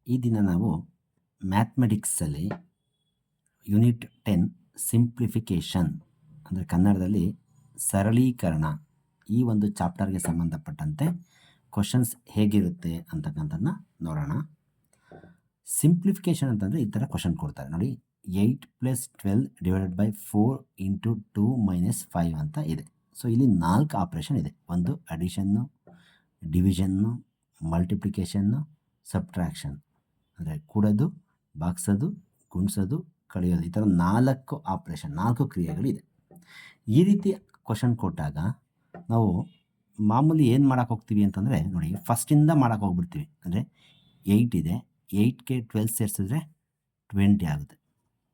ಈ ದಿನ ನಾವು ಮ್ಯಾಥಮೆಟಿಕ್ಸಲ್ಲಿ ಯೂನಿಟ್ 10 ಸಿಂಪ್ಲಿಫಿಕೇಷನ್ ಅಂದರೆ ಕನ್ನಡದಲ್ಲಿ ಸರಳೀಕರಣ ಈ ಒಂದು ಚಾಪ್ಟರ್ಗೆ ಸಂಬಂಧಪಟ್ಟಂತೆ ಕ್ವಶನ್ಸ್ ಹೇಗಿರುತ್ತೆ ಅಂತಕ್ಕಂಥದ್ದನ್ನ ನೋಡೋಣ. ಸಿಂಪ್ಲಿಫಿಕೇಷನ್ ಅಂತಂದರೆ ಈ ಥರ ಕ್ವಶನ್ ಕೊಡ್ತಾರೆ ನೋಡಿ. 8 + 12 / 4 × 2 - 5 ಅಂತ ಇದೆ. ಸೊ ಇಲ್ಲಿ 4 ಆಪ್ರೇಷನ್ ಇದೆ. ಒಂದು ಅಡಿಷನ್ನು, ಡಿವಿಷನ್ನು, ಮಲ್ಟಿಪ್ಲಿಕೇಷನ್ನು, ಸಬ್ಟ್ರಾಕ್ಷನ್ ಅಂದರೆ ಕೂಡೋದು, ಭಾಗಿಸೋದು, ಗುಣಿಸೋದು, ಕಳೆಯೋದು, ಈ ಥರ 4 ಆಪ್ರೇಷನ್, 4 ಕ್ರಿಯೆಗಳಿದೆ. ಈ ರೀತಿ ಕ್ವಶನ್ ಕೊಟ್ಟಾಗ ನಾವು ಮಾಮೂಲಿ ಏನು ಮಾಡೋಕ್ಕೆ ಹೋಗ್ತೀವಿ ಅಂತಂದರೆ ನೋಡಿ, ಫಸ್ಟಿಂದ ಮಾಡೋಕ್ಕೆ ಹೋಗ್ಬಿಡ್ತೀವಿ. ಅಂದರೆ 8 ಇದೆ, 8ಗೆ 12 ಸೇರಿಸಿದ್ರೆ 20 ಆಗುತ್ತೆ,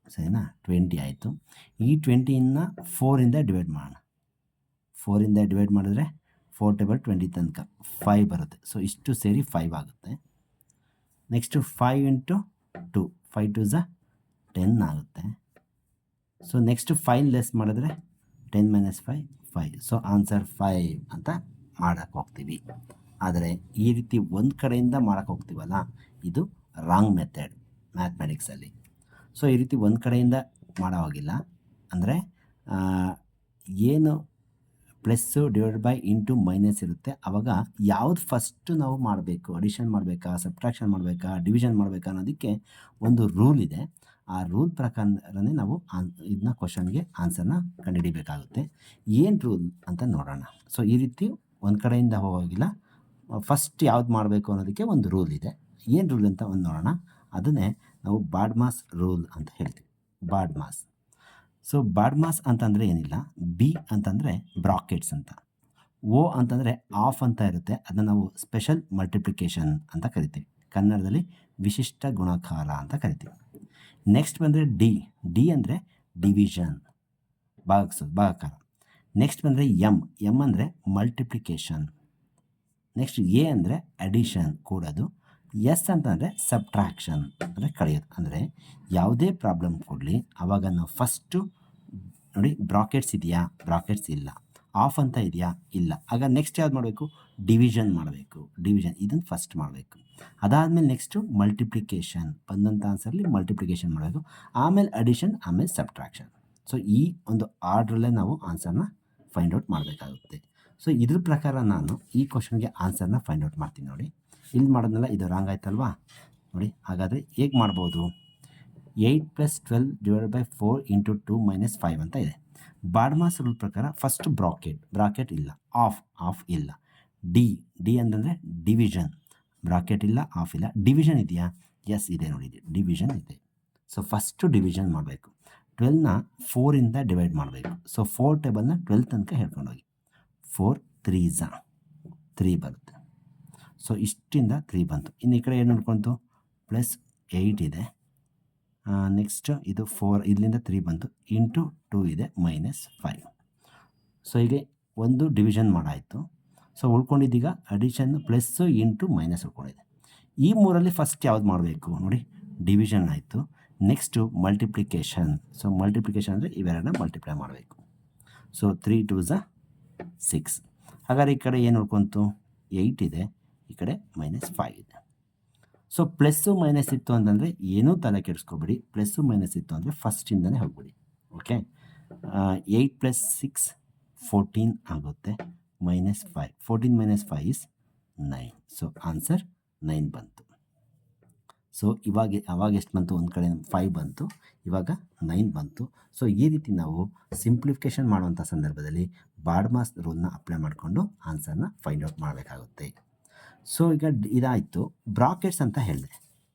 ಸರಿನಾ? 20 ಆಯಿತು. ಈ 20ನ 4ಇಂದ ಡಿವೈಡ್ ಮಾಡೋಣ. 4ಇಂದ ಡಿವೈಡ್ ಮಾಡಿದ್ರೆ 4 ಟೇಬಲ್ 20 ತನಕ 5 ಬರುತ್ತೆ. ಸೊ ಇಷ್ಟು ಸೇರಿ 5 ಆಗುತ್ತೆ. ನೆಕ್ಸ್ಟು 5 × 2, 5 2 = 10 ಆಗುತ್ತೆ. ಸೊ ನೆಕ್ಸ್ಟು 5 ಲೆಸ್ ಮಾಡಿದ್ರೆ 10 - 5 5. ಸೊ ಆನ್ಸರ್ 5 ಅಂತ ಮಾಡೋಕ್ಕೆ ಹೋಗ್ತೀವಿ. ಆದರೆ ಈ ರೀತಿ ಒಂದು ಕಡೆಯಿಂದ ಮಾಡೋಕ್ಕೆ ಹೋಗ್ತೀವಲ್ಲ, ಇದು ರಾಂಗ್ ಮೆಥಡ್ ಮ್ಯಾಥಮೆಟಿಕ್ಸಲ್ಲಿ. ಸೊ ಈ ರೀತಿ ಒಂದು ಕಡೆಯಿಂದ ಮಾಡೋ ಹೋಗಿಲ್ಲ. ಅಂದರೆ ಏನು plus divide by into minus ಇರುತ್ತೆ, ಆವಾಗ ಯಾವುದು ಫಸ್ಟು ನಾವು ಮಾಡಬೇಕು, ಅಡಿಷನ್ ಮಾಡಬೇಕಾ, ಸಬ್ಟ್ರಾಕ್ಷನ್ ಮಾಡಬೇಕಾ, ಡಿವಿಷನ್ ಮಾಡಬೇಕಾ ಅನ್ನೋದಕ್ಕೆ ಒಂದು ರೂಲ್ ಇದೆ. ಆ ರೂಲ್ ಪ್ರಕಾರನೇ ನಾವು ಇದನ್ನ ಕ್ವಶನ್ಗೆ ಆನ್ಸರ್ನ ಕಂಡುಹಿಡಿಬೇಕಾಗುತ್ತೆ. ಏನು ರೂಲ್ ಅಂತ ನೋಡೋಣ. ಸೊ ಈ ರೀತಿ ಒಂದು ಕಡೆಯಿಂದ ಹೋಗಿಲ್ಲ, ಫಸ್ಟ್ ಯಾವ್ದು ಮಾಡಬೇಕು ಅನ್ನೋದಕ್ಕೆ ಒಂದು ರೂಲ್ ಇದೆ. ಏನು ರೂಲ್ ಅಂತ ಒಂದು ನೋಡೋಣ. ಅದನ್ನೇ ನಾವು ಬಾಡ್ಮಾಸ್ ರೂಲ್ ಅಂತ ಹೇಳ್ತೀವಿ. ಬಾಡ್ಮಾಸ್. ಸೊ ಬಾಡ್ಮಾಸ್ ಅಂತಂದರೆ ಏನಿಲ್ಲ, ಬಿ ಅಂತಂದರೆ ಬ್ರಾಕೆಟ್ಸ್ ಅಂತ, ಓ ಅಂತಂದರೆ ಆಫ್ ಅಂತ ಇರುತ್ತೆ, ಅದನ್ನು ನಾವು ಸ್ಪೆಷಲ್ ಮಲ್ಟಿಪ್ಲಿಕೇಶನ್ ಅಂತ ಕರಿತೀವಿ. ಕನ್ನಡದಲ್ಲಿ ವಿಶಿಷ್ಟ ಗುಣಾಕಾರ ಅಂತ ಕರಿತೀವಿ. ನೆಕ್ಸ್ಟ್ ಬಂದರೆ ಡಿ ಅಂದರೆ ಡಿವಿಷನ್, ಭಾಗಾಕಾರ. ನೆಕ್ಸ್ಟ್ ಬಂದರೆ ಎಮ್ ಅಂದರೆ ಮಲ್ಟಿಪ್ಲಿಕೇಶನ್. ನೆಕ್ಸ್ಟ್ ಎ ಅಂದರೆ ಅಡಿಷನ್, ಕೂಡೋದು. ಎಸ್ ಅಂತಂದರೆ ಸಬ್ಟ್ರಾಕ್ಷನ್ ಅಂದರೆ ಕಳೆಯೋದು. ಅಂದರೆ ಯಾವುದೇ ಪ್ರಾಬ್ಲಮ್ ಕೊಡಲಿ, ಆವಾಗ ನಾವು ಫಸ್ಟು ನೋಡಿ, ಬ್ರಾಕೆಟ್ಸ್ ಇದೆಯಾ, ಬ್ರಾಕೆಟ್ಸ್ ಇಲ್ಲ. ಆಫ್ ಅಂತ ಇದೆಯಾ, ಇಲ್ಲ. ಆಗ ನೆಕ್ಸ್ಟ್ ಯಾವ್ದು ಮಾಡಬೇಕು, ಡಿವಿಷನ್ ಮಾಡಬೇಕು. ಡಿವಿಷನ್ ಇದನ್ನು ಫಸ್ಟ್ ಮಾಡಬೇಕು. ಅದಾದಮೇಲೆ ನೆಕ್ಸ್ಟು ಮಲ್ಟಿಪ್ಲಿಕೇಶನ್, ಬಂದಂಥ ಆನ್ಸರ್ಲಿ ಮಲ್ಟಿಪ್ಲಿಕೇಶನ್ ಮಾಡಬೇಕು. ಆಮೇಲೆ ಅಡಿಷನ್, ಆಮೇಲೆ ಸಬ್ಟ್ರಾಕ್ಷನ್. ಸೊ ಈ ಒಂದು ಆರ್ಡ್ರಲ್ಲೇ ನಾವು ಆನ್ಸರ್ನ ಫೈಂಡ್ ಔಟ್ ಮಾಡಬೇಕಾಗುತ್ತೆ. ಸೊ ಇದ್ರ ಪ್ರಕಾರ ನಾನು ಈ ಕ್ವಶನ್ಗೆ ಆನ್ಸರ್ನ ಫೈಂಡ್ ಔಟ್ ಮಾಡ್ತೀನಿ. ನೋಡಿ, ಇಲ್ಲಿ ಮಾಡೋದ್ನಲ್ಲ, ಇದು ರಾಂಗ್ ಆಯ್ತಲ್ವಾ? ನೋಡಿ, ಹಾಗಾದರೆ ಹೇಗೆ ಮಾಡ್ಬೋದು? 8 + 12 / 4 × 2 - 5 ಅಂತ ಇದೆ. ಬಾಡ್ಮಾಸ್ ರೂಲ್ ಪ್ರಕಾರ ಫಸ್ಟ್ ಬ್ರಾಕೆಟ್ ಇಲ್ಲ, ಆಫ್ ಇಲ್ಲ. ಡಿ ಅಂತಂದರೆ ಡಿವಿಷನ್, ಬ್ರಾಕೆಟ್ ಇಲ್ಲ, ಆಫ್ ಇಲ್ಲ. ಡಿವಿಷನ್ ಇದೆಯಾ? ಎಸ್ ಇದೆ, ನೋಡಿ, ಡಿವಿಷನ್ ಇದೆ. ಸೊ ಫಸ್ಟು ಡಿವಿಷನ್ ಮಾಡಬೇಕು. 12ನ 4ಇಂದ ಡಿವೈಡ್ ಮಾಡಬೇಕು. ಸೊ 4 ಟೇಬಲ್ನ 12 ತನಕ ಹೇಳ್ಕೊಂಡೋಗಿ. 4 3s 3 ಬರುತ್ತೆ. ಸೊ ಇಷ್ಟಿಂದ 3 ಬಂತು. ಇನ್ನು ಈ ಕಡೆ ಏನು ನೋಡ್ಕೊಂತು, +8 ಇದೆ. ನೆಕ್ಸ್ಟ್ ಇದು 4, ಇಲ್ಲಿಂದ 3 ಬಂತು, ಇಂಟು 2 ಇದೆ, -5. ಸೊ ಇಲ್ಲಿ ಒಂದು ಡಿವಿಷನ್ ಮಾಡಾಯಿತು. ಸೊ ಉಳ್ಕೊಂಡಿದ್ದೀಗ ಅಡಿಷನ್ನು, ಪ್ಲಸ್ಸು, ಇಂಟು, ಮೈನಸ್ ಉಳ್ಕೊಂಡಿದೆ. ಈ ಮೂರಲ್ಲಿ ಫಸ್ಟ್ ಯಾವ್ದು ಮಾಡಬೇಕು ನೋಡಿ, ಡಿವಿಷನ್ ಆಯಿತು. Next multiplication. ಸೊ ಮಲ್ಟಿಪ್ಲಿಕೇಶನ್ ಅಂದರೆ ಇವೆರಡನ್ನ ಮಲ್ಟಿಪ್ಲೈ ಮಾಡಬೇಕು. So 3 2s 6. ಹಾಗಾದ್ರೆ ಈ ಕಡೆ ಏನು ಉಳ್ಕೊಂತು, 8 ಇದೆ, ಈ ಕಡೆ -5 ಇದೆ. ಸೊ ಪ್ಲಸ್ಸು ಮೈನಸ್ ಇತ್ತು ಅಂತಂದರೆ ಏನೂ ತಲೆ ಕೆಡಿಸ್ಕೊಬೇಡಿ. ಪ್ಲಸ್ಸು ಮೈನಸ್ ಇತ್ತು ಅಂದರೆ ಫಸ್ಟಿಂದನೇ ಹೋಗ್ಬಿಡಿ. ಓಕೆ, 8 + 6 14 ಆಗುತ್ತೆ, -5. 14 - 5 = 9. ಸೊ ಆನ್ಸರ್ 9 ಬಂತು. ಸೊ ಅವಾಗ ಎಷ್ಟು ಬಂತು, ಒಂದು ಕಡೆ 5 ಬಂತು, ಇವಾಗ 9 ಬಂತು. ಸೊ ಈ ರೀತಿ ನಾವು ಸಿಂಪ್ಲಿಫಿಕೇಷನ್ ಮಾಡುವಂಥ ಸಂದರ್ಭದಲ್ಲಿ ಬಾಡ್ಮಾಸ್ ರೂಲ್ನ ಅಪ್ಲೈ ಮಾಡಿಕೊಂಡು ಆನ್ಸರ್ನ ಫೈಂಡ್ ಔಟ್ ಮಾಡಬೇಕಾಗುತ್ತೆ. ಸೊ ಈಗ ಇದಾಯಿತು. ಬ್ರಾಕೆಟ್ಸ್ ಅಂತ ಹೇಳಿದೆ.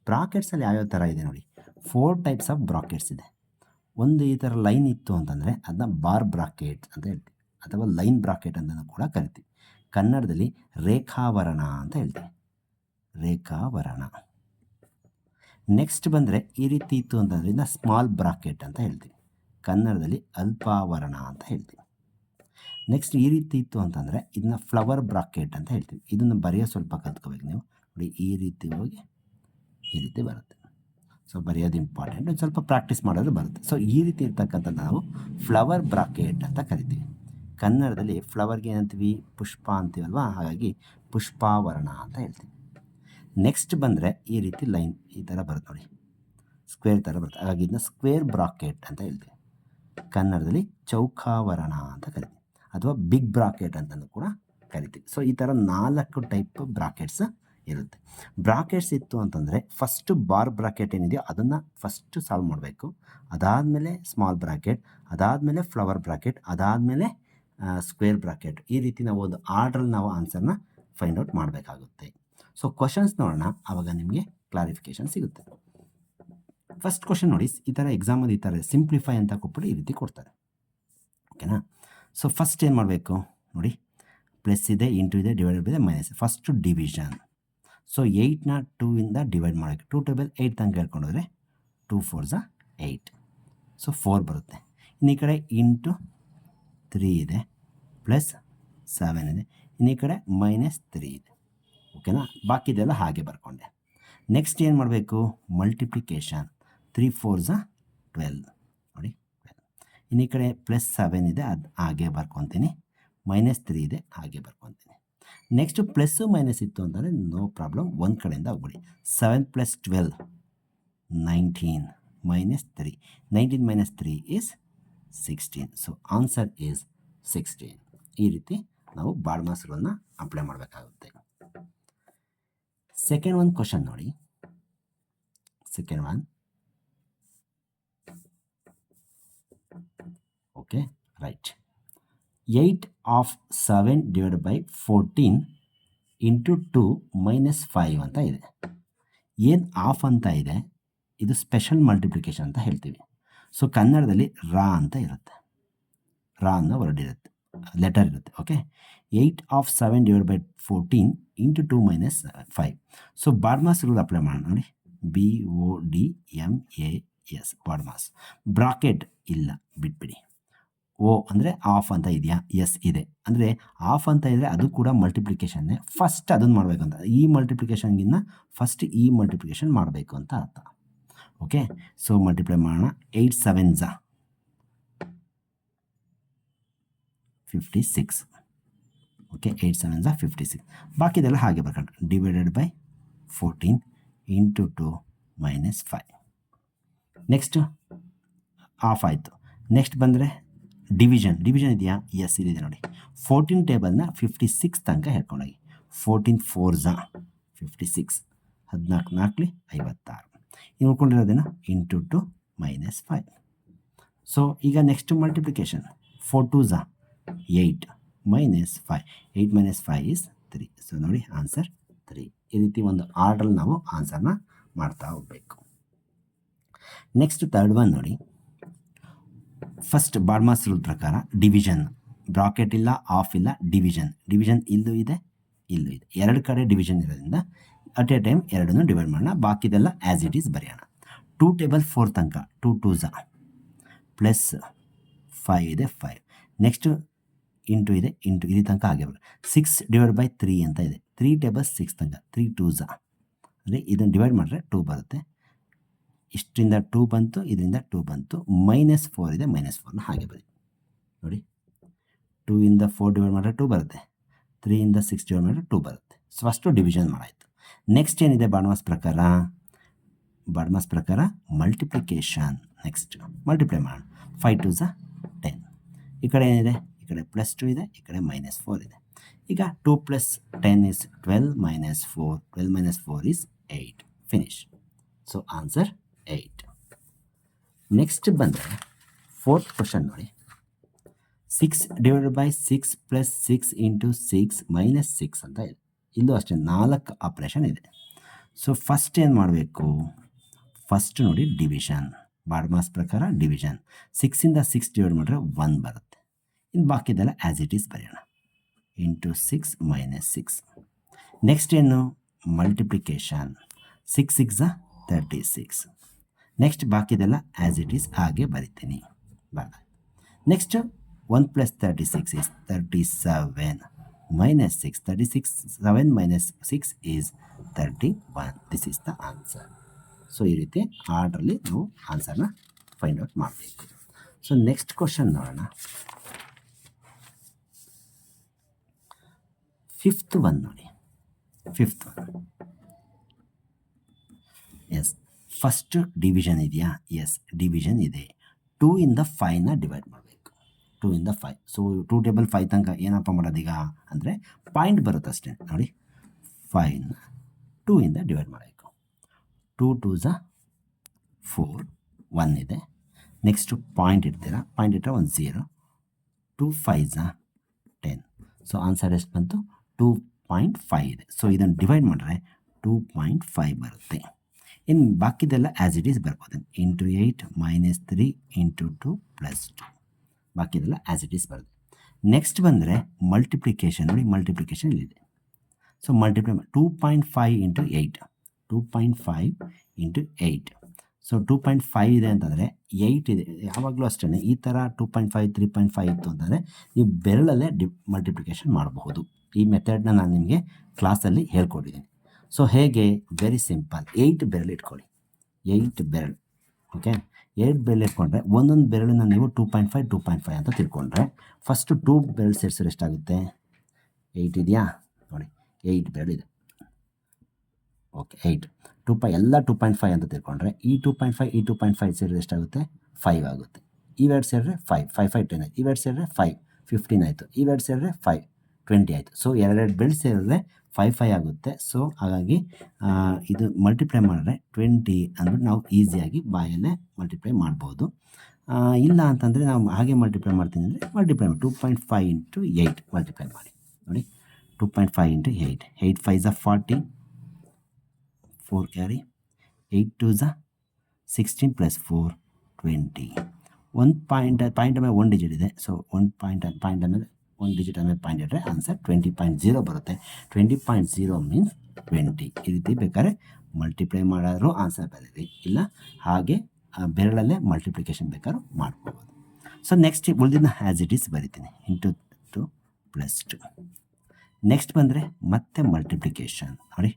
ಬ್ರಾಕೆಟ್ಸಲ್ಲಿ ಯಾವ್ಯಾವ ಥರ ಇದೆ ನೋಡಿ, 4 ಟೈಪ್ಸ್ ಆಫ್ ಬ್ರಾಕೆಟ್ಸ್ ಇದೆ. ಒಂದು ಈ ಥರ ಲೈನ್ ಇತ್ತು ಅಂತಂದರೆ ಅದನ್ನ ಬಾರ್ ಬ್ರಾಕೆಟ್ ಅಂತ ಹೇಳ್ತೀವಿ, ಅಥವಾ ಲೈನ್ ಬ್ರಾಕೆಟ್ ಅಂತ ಕೂಡ ಕರಿತೀವಿ. ಕನ್ನಡದಲ್ಲಿ ರೇಖಾವರಣ ಅಂತ ಹೇಳ್ತೀವಿ, ರೇಖಾವರಣ. ನೆಕ್ಸ್ಟ್ ಬಂದರೆ ಈ ರೀತಿ ಇತ್ತು ಅಂತಂದರೆ ಇದನ್ನ ಸ್ಮಾಲ್ ಬ್ರಾಕೆಟ್ ಅಂತ ಹೇಳ್ತೀವಿ, ಕನ್ನಡದಲ್ಲಿ ಅಲ್ಪಾವರಣ ಅಂತ ಹೇಳ್ತೀವಿ. ನೆಕ್ಸ್ಟ್ ಈ ರೀತಿ ಇತ್ತು ಅಂತಂದರೆ ಇದನ್ನ ಫ್ಲವರ್ ಬ್ರಾಕೆಟ್ ಅಂತ ಹೇಳ್ತೀವಿ. ಇದನ್ನು ಬರೆಯೋ ಸ್ವಲ್ಪ ಕಲ್ತ್ಕೋಬೇಕು ನೀವು. ನೋಡಿ, ಈ ರೀತಿ ಹೋಗಿ ಈ ರೀತಿ ಬರುತ್ತೆ. ಸೊ ಬರೆಯೋದು ಇಂಪಾರ್ಟೆಂಟ್, ಒಂದು ಸ್ವಲ್ಪ ಪ್ರಾಕ್ಟೀಸ್ ಮಾಡೋದು ಬರುತ್ತೆ. ಸೊ ಈ ರೀತಿ ಇರ್ತಕ್ಕಂಥ ನಾವು ಫ್ಲವರ್ ಬ್ರಾಕೆಟ್ ಅಂತ ಕರಿತೀವಿ. ಕನ್ನಡದಲ್ಲಿ ಫ್ಲವರ್ಗೆ ಏನಂತೀವಿ, ಪುಷ್ಪ ಅಂತೀವಲ್ವ, ಹಾಗಾಗಿ ಪುಷ್ಪಾವರಣ ಅಂತ ಹೇಳ್ತೀವಿ. ನೆಕ್ಸ್ಟ್ ಬಂದರೆ ಈ ರೀತಿ ಲೈನ್ ಈ ಥರ ಬರುತ್ತೆ ನೋಡಿ, ಸ್ಕ್ವೇರ್ ಥರ ಬರುತ್ತೆ. ಹಾಗಾಗಿ ಇದನ್ನ ಸ್ಕ್ವೇರ್ ಬ್ರಾಕೆಟ್ ಅಂತ ಹೇಳ್ತೀವಿ. ಕನ್ನಡದಲ್ಲಿ ಚೌಕಾವರಣ ಅಂತ ಕರಿತೀವಿ, ಅಥವಾ ಬಿಗ್ ಬ್ರಾಕೆಟ್ ಅಂತಲೂ ಕೂಡ ಕರಿತೀವಿ. ಸೊ ಈ ಥರ 4 ಟೈಪ್ ಬ್ರಾಕೆಟ್ಸ್ ಇರುತ್ತೆ. ಬ್ರಾಕೆಟ್ಸ್ ಇತ್ತು ಅಂತಂದರೆ ಫಸ್ಟು ಬಾರ್ ಬ್ರಾಕೆಟ್ ಏನಿದೆಯೋ ಅದನ್ನು ಫಸ್ಟು ಸಾಲ್ವ್ ಮಾಡಬೇಕು. ಅದಾದಮೇಲೆ ಸ್ಮಾಲ್ ಬ್ರಾಕೆಟ್, ಅದಾದಮೇಲೆ ಫ್ಲವರ್ ಬ್ರಾಕೆಟ್, ಅದಾದಮೇಲೆ ಸ್ಕ್ವೇರ್ ಬ್ರಾಕೆಟ್. ಈ ರೀತಿ ನಾವು ಒಂದು ಆರ್ಡ್ರಲ್ಲಿ ನಾವು ಆನ್ಸರ್ನ ಫೈಂಡ್ ಔಟ್ ಮಾಡಬೇಕಾಗುತ್ತೆ. ಸೊ ಕ್ವಶನ್ಸ್ ನೋಡೋಣ, ಆವಾಗ ನಿಮಗೆ ಕ್ಲಾರಿಫಿಕೇಷನ್ ಸಿಗುತ್ತೆ. ಫಸ್ಟ್ ಕ್ವಶನ್ ನೋಡಿ, ಈ ಥರ ಎಕ್ಸಾಮಲ್ಲಿ ಈ ಥರ ಸಿಂಪ್ಲಿಫೈ ಅಂತ ಕೊಟ್ಬಿಟ್ಟು ಈ ರೀತಿ ಕೊಡ್ತಾರೆ. ಓಕೆನಾ? ಸೊ ಫಸ್ಟ್ ಏನು ಮಾಡಬೇಕು ನೋಡಿ, ಪ್ಲಸ್ ಇದೆ, ಇಂಟು ಇದೆ, ಡಿವೈಡೆಡ್ ಇದೆ, ಮೈನಸ್. First division. ಸೊ 8ನ 2ಇಂದ ಡಿವೈಡ್ ಮಾಡೋಕ್ಕೆ 2 ಟೇಬಲ್ 8 ತನಕ ಹೇಳ್ಕೊಂಡೋದ್ರೆ 2 4 8. ಸೊ 4 ಬರುತ್ತೆ. ಇನ್ನು ಈ ಕಡೆ ಇಂಟು 3 ಇದೆ, ಪ್ಲಸ್ 7 ಇದೆ, ಇನ್ನು ಈ ಕಡೆ ಮೈನಸ್ 3 ಇದೆ. ಓಕೆನಾ? ಬಾಕಿದೆಲ್ಲ ಹಾಗೆ ಬರ್ಕೊಂಡೆ. ನೆಕ್ಸ್ಟ್ ಏನು ಮಾಡಬೇಕು, ಮಲ್ಟಿಪ್ಲಿಕೇಶನ್. 3 4 12 ನೋಡಿ, 12. ಇನ್ನು ಈ ಕಡೆ ಪ್ಲಸ್ 7 ಇದೆ, ಅದು ಹಾಗೆ ಬರ್ಕೊತೀನಿ. ಮೈನಸ್ 3 ಇದೆ, ಹಾಗೆ ಬರ್ಕೊತೀನಿ. ನೆಕ್ಸ್ಟು ಪ್ಲಸ್ಸು ಮೈನಸ್ ಇತ್ತು ಅಂತಂದರೆ ನೋ ಪ್ರಾಬ್ಲಮ್, ಒಂದು ಕಡೆಯಿಂದ ಹೋಗ್ಬಿಡಿ. 7 + 12 19 minus 3. 19 minus 3 is 16. So answer is 16. ಈ ರೀತಿ ನಾವು ಬಾರ್ಮಾಸ್ ರೂಲ್ನ ಅಪ್ಲೈ ಮಾಡಬೇಕಾಗುತ್ತೆ. ಸೆಕೆಂಡ್ ಒಂದು ಕ್ವಶನ್ ನೋಡಿ. Second one, okay, right. 8 of 7 divided by 14 into 2 minus 5 ಅಂತ ಇದೆ. ಏನು ಆಫ್ ಅಂತ ಇದೆ, ಇದು ಸ್ಪೆಷಲ್ ಮಲ್ಟಿಪ್ಲಿಕೇಶನ್ ಅಂತ ಹೇಳ್ತೀವಿ. ಸೊ ಕನ್ನಡದಲ್ಲಿ ರಾ ಅಂತ ಇರುತ್ತೆ, ರಾ ಅನ್ನೋ ವರ್ಡ್ ಇರುತ್ತೆ, ಲೆಟರ್ ಇರುತ್ತೆ. Okay, 8 of 7 divided by 14 into 2 minus 5. So BODMAS rule apply ಮಾಡೋಣ ನೋಡಿ. BODMAS ಬಾರ್ಮಾಸ್. ಬ್ರಾಕೆಟ್ ಇಲ್ಲ, ಬಿಟ್ಬಿಡಿ. ಓ ಅಂದರೆ ಆಫ್ ಅಂತ ಇದೆಯಾ? ಎಸ್ ಇದೆ. ಅಂದರೆ ಆಫ್ ಅಂತ ಇದ್ದರೆ ಅದು ಕೂಡ ಮಲ್ಟಿಪ್ಲಿಕೇಶನ್ನೇ. ಫಸ್ಟ್ ಅದನ್ನು ಮಾಡಬೇಕಂತ, ಈ ಮಲ್ಟಿಪ್ಲಿಕೇಶನ್ಗಿನ್ನ ಫಸ್ಟ್ ಈ ಮಲ್ಟಿಪ್ಲಿಕೇಶನ್ ಮಾಡಬೇಕು ಅಂತ ಅರ್ಥ. ಓಕೆ, ಸೊ ಮಲ್ಟಿಪ್ಲೈ ಮಾಡೋಣ. 8 7 56. ಓಕೆ, 8 7 56. ಬಾಕಿದೆಲ್ಲ ಹಾಗೆ ಬರ್ಕೊಂಡು divided by 14 into 2 minus 5. Next of ಆಯಿತು. ನೆಕ್ಸ್ಟ್ ಬಂದರೆ ಡಿವಿಷನ್. ಡಿವಿಷನ್ ಇದೆಯಾ? ಎಸ್ ಇದೆ ನೋಡಿ. 14 ಟೇಬಲ್ನ 56 ತನಕ ಹೇಳ್ಕೊಂಡೋಗಿ. 14 4 56, 14 4 56. ಇನ್ನು ಉಳ್ಕೊಂಡಿರೋದೇನು? Into 2 minus 5. ಸೊ ಈಗ next multiplication. 4 2 8 minus 5. 8 minus 5 is 3. So ನೋಡಿ ಆನ್ಸರ್ 3. ಈ ರೀತಿ ಒಂದು ಆರ್ಡ್ರಲ್ಲಿ ನಾವು ಆನ್ಸರ್ನ ಮಾಡ್ತಾ ಹೋಗಬೇಕು. ನೆಕ್ಸ್ಟ್ ಥರ್ಡ್ ಒನ್ ನೋಡಿ. ಫಸ್ಟ್ ಬಾರ್ಮಾಸ್ ರೂಲ್ ಪ್ರಕಾರ ಡಿವಿಷನ್. ಬ್ರಾಕೆಟ್ ಇಲ್ಲ, ಆಫ್ ಇಲ್ಲ, ಡಿವಿಷನ್. ಡಿವಿಷನ್ ಇಲ್ಲೂ ಇದೆ, ಇಲ್ಲೂ ಇದೆ. 2 ಕಡೆ ಡಿವಿಷನ್ ಇರೋದ್ರಿಂದ ಅಟ್ ಎ ಟೈಮ್ ಎರಡನ್ನೂ ಡಿವೈಡ್ ಮಾಡೋಣ. ಬಾಕಿದೆಲ್ಲ ಆ್ಯಸ್ ಇಟ್ ಈಸ್ ಬರೆಯೋಣ. 2 ಟೇಬಲ್ 4 ತನಕ 2 2 ಪ್ಲಸ್ 5 ಇದೆ, 5. ನೆಕ್ಸ್ಟು ಇಂಟು ಇದೆ, ಇಂಟು ಇಲ್ಲಿ ತನಕ ಹಾಗೆ ಬರೋದು. 6 ಡಿವೈಡ್ ಬೈ 3 ಅಂತ ಇದೆ. 3 ಟೇಬಲ್ 6 ತನಕ 3 2 ಅಂದರೆ ಇದನ್ನು ಡಿವೈಡ್ ಮಾಡಿದ್ರೆ 2 ಬರುತ್ತೆ. ಇಷ್ಟರಿಂದ 2 ಬಂತು, ಇದರಿಂದ 2 ಬಂತು. ಮೈನಸ್ 4 ಇದೆ, ಮೈನಸ್ 4ನ ಹಾಗೆ ಬರೀ ನೋಡಿ. 2 ಇಂದ 4 ಡಿವೈಡ್ ಮಾಡಿದ್ರೆ 2 ಬರುತ್ತೆ. 3 ಇಂದ 6 ಡಿವೈಡ್ ಮಾಡಿದ್ರೆ 2 ಬರುತ್ತೆ. ಸೊ ಫಸ್ಟು ಡಿವಿಷನ್ ಮಾಡಾಯಿತು. ನೆಕ್ಸ್ಟ್ ಏನಿದೆ ಬಾರ್ಮಾಸ್ ಪ್ರಕಾರ? ಬಾರ್ಮಾಸ್ ಪ್ರಕಾರ ಮಲ್ಟಿಪ್ಲಿಕೇಶನ್. ನೆಕ್ಸ್ಟ್ ಮಲ್ಟಿಪ್ಲೈ ಮಾಡೋಣ. 5 2 10. ಈ ಕಡೆ ಏನಿದೆ? ಈ ಕಡೆ ಪ್ಲಸ್ 2 ಇದೆ, ಈ ಕಡೆ ಮೈನಸ್ 4 ಇದೆ. ಈಗ 2 + 10 is 12 minus 4. 12 minus 4 is 8. Finish. So answer 8. Next ಬಂದರೆ ಫೋರ್ತ್ ಕ್ವಶನ್ ನೋಡಿ. 6 divided by 6 plus 6 into 6 minus 6 ಅಂತ ಇದೆ. ಇಲ್ಲೂ ಅಷ್ಟೇ 4 ಆಪ್ರೇಷನ್ ಇದೆ. ಸೊ ಫಸ್ಟ್ ಏನು ಮಾಡಬೇಕು? ಫಸ್ಟ್ ನೋಡಿ ಡಿವಿಷನ್. ಬಾರ್ಮಾಸ್ ಪ್ರಕಾರ ಡಿವಿಷನ್. 6ಇಂದ 6 ಡಿವೈಡ್ ಮಾಡಿದ್ರೆ 1 ಬರುತ್ತೆ. ಇನ್ನು ಬಾಕಿದೆಲ್ಲ ಆ್ಯಸ್ ಇಟ್ ಈಸ್ ಬರೆಯೋಣ. Into 6 minus 6. ನೆಕ್ಸ್ಟ್ ಏನು? ಮಲ್ಟಿಪ್ಲಿಕೇಶನ್. 6 6 36. ನೆಕ್ಸ್ಟ್ ಬಾಕಿದೆಲ್ಲ ಆ್ಯಸ್ ಇಟ್ ಈಸ್ ಹಾಗೆ ಬರಿತೀನಿ. Next 1 + 36 is 37 minus 6. 36 7 minus 6 is 31. This is the answer. So ಈ ರೀತಿ ಆರ್ಡ್ರಲ್ಲಿ ನಾವು ಆನ್ಸರ್ನ ಫೈಂಡ್ ಔಟ್ ಮಾಡಬೇಕು. ಸೊ ನೆಕ್ಸ್ಟ್ ಕ್ವಶನ್ ನೋಡೋಣ. ಫಿಫ್ತ್ ಒನ್ ನೋಡಿ. Fifth one yes first division ಇದೆಯಾ? ಎಸ್ ಡಿವಿಷನ್ ಇದೆ. 2 ಇಂದ 5ನ ಡಿವೈಡ್ ಮಾಡಬೇಕು. 2 ಇಂದ 5. ಸೊ 2 ಟೇಬಲ್ 5 ತನಕ ಏನಪ್ಪ ಮಾಡೋದೀಗ ಅಂದರೆ ಪಾಯಿಂಟ್ ಬರುತ್ತೆ ಅಷ್ಟೇ ನೋಡಿ. 5ನ 2 ಇಂದ ಡಿವೈಡ್ ಮಾಡಬೇಕು. 2 2s 4, 1 ಇದೆ. ನೆಕ್ಸ್ಟು ಪಾಯಿಂಟ್ ಇಡ್ತೀರಾ, ಪಾಯಿಂಟ್ ಇಟ್ಟರೆ ಒಂದು 0. 2 5s 10. ಸೊ ಆನ್ಸರ್ ಎಷ್ಟು ಬಂತು? 2.5 ಇದೆ. ಸೊ ಇದನ್ನು ಡಿವೈಡ್ ಮಾಡಿದ್ರೆ 2.5 ಬರುತ್ತೆ. ಇನ್ನು ಬಾಕಿದೆಲ್ಲ ಆ್ಯಸ್ ಇಟ್ ಈಸ್ ಬರ್ಬೋದು. ಇಂಟು 8 -3 ಇಂಟು 2 +2 ಬಾಕಿದೆಲ್ಲ ಆ್ಯಸ್ ಇಟ್ ಈಸ್ ಬರುತ್ತೆ. ನೆಕ್ಸ್ಟ್ ಬಂದರೆ ಮಲ್ಟಿಪ್ಲಿಕೇಶನ್ ನೋಡಿ. ಮಲ್ಟಿಪ್ಲಿಕೇಶನ್ ಇಲ್ಲಿದೆ. So multiply 2.5 into 8, 2.5 into 8. So 2.5 ಇದೆ ಅಂತಂದರೆ 8 ಇದೆ. ಯಾವಾಗಲೂ ಅಷ್ಟೇ ಈ ಥರ 2.5 3.5 ಇತ್ತು ಅಂತಂದರೆ ನೀವು ಬೆರಳಲ್ಲೇ ಮಲ್ಟಿಪ್ಲಿಕೇಶನ್ ಮಾಡಬಹುದು. ಈ ಮೆಥಡ್ನ ನಾನು ನಿಮಗೆ ಕ್ಲಾಸಲ್ಲಿ ಹೇಳ್ಕೊಟ್ಟಿದ್ದೀನಿ. ಸೊ ಹೇಗೆ? Very simple. 8 ಬೆರಳು ಇಟ್ಕೊಳ್ಳಿ. 8 ಬೆರಳು. ಓಕೆ, 8 ಬೆರಳು ಇಟ್ಕೊಂಡ್ರೆ ಒಂದೊಂದು ಬೆರಳನ್ನ ನೀವು 2.5 2.5 ಅಂತ ತಿಳ್ಕೊಂಡ್ರೆ ಫಸ್ಟು 2 ಬೆರಳು ಸೇರಿಸಿದ್ರೆ ಎಷ್ಟಾಗುತ್ತೆ? 8 ಇದೆಯಾ ನೋಡಿ, 8 ಬೆರಳು ಇದೆ. ಓಕೆ, 8 ಎಲ್ಲ 2.5 ಅಂತ ತಿಳ್ಕೊಂಡ್ರೆ ಈ 2.5 ಈ 2.5 ಸೇರಿದ್ರೆ ಎಷ್ಟಾಗುತ್ತೆ? 5 ಆಗುತ್ತೆ. ಇವೆರಡು ಸೇರಿದ್ರೆ 5 5 5 10 ಆಯಿತು. ಇವೆರಡು ಸೇರಿದ್ರೆ 5 15 ಆಯಿತು. ಇವೆರಡು ಸೇರಿದ್ರೆ 5 20 ಆಯಿತು. ಸೊ ಎರಡೆರಡು ಬೆರಳು ಸೇರಿದ್ರೆ 5 5 ಆಗುತ್ತೆ. ಸೊ ಹಾಗಾಗಿ ಇದು ಮಲ್ಟಿಪ್ಲೈ ಮಾಡಿದ್ರೆ 20 ಅಂದ್ಬಿಟ್ಟು ನಾವು ಈಸಿಯಾಗಿ ಬಾಯಲ್ಲೇ ಮಲ್ಟಿಪ್ಲೈ ಮಾಡ್ಬೋದು. ಇಲ್ಲ ಅಂತಂದರೆ ನಾವು ಹಾಗೆ ಮಲ್ಟಿಪ್ಲೈ ಮಾಡ್ತೀನಿ ಅಂದರೆ ಮಲ್ಟಿಪ್ಲೈ ಮಾಡಿ 2.5 ಇಂಟು 8 ಮಲ್ಟಿಪ್ಲೈ ಮಾಡಿ ನೋಡಿ. 2.5 ಇಂಟು 8, 8 5s 40, 4 ಕ್ಯಾರಿ, 8 2s 16 + 4 20. ಒಂದು ಪಾಯಿಂಟ್ ಆಮೇಲೆ 1 ಡಿಜಿಟ್ ಇದೆ. ಸೊ 1 ಪಾಯಿಂಟ್ ಆಮೇಲೆ 1 ಡಿಜಿಟ್ ಆಮೇಲೆ ಪಾಯಿಂಟ್ ಇಟ್ಟರೆ ಆನ್ಸರ್ 20.0 ಬರುತ್ತೆ. 20.0 ಮೀನ್ಸ್ 20. ಈ ರೀತಿ ಬೇಕಾದ್ರೆ ಮಲ್ಟಿಪ್ಲೈ ಮಾಡೋರು ಆನ್ಸರ್ ಬರೀರಿ, ಇಲ್ಲ ಹಾಗೆ ಬೆರಳಲ್ಲೇ ಮಲ್ಟಿಪ್ಲಿಕೇಶನ್ ಬೇಕಾದ್ರೂ ಮಾಡ್ಕೋಬೋದು. ಸೊ ನೆಕ್ಸ್ಟ್ ಉಳಿದಿನ ಆ್ಯಸ್ ಇಟ್ ಈಸ್ ಬರಿತೀನಿ. ಇಂಟು 2 +2. ನೆಕ್ಸ್ಟ್ ಬಂದರೆ ಮತ್ತೆ ಮಲ್ಟಿಪ್ಲಿಕೇಶನ್ ನೋಡಿ.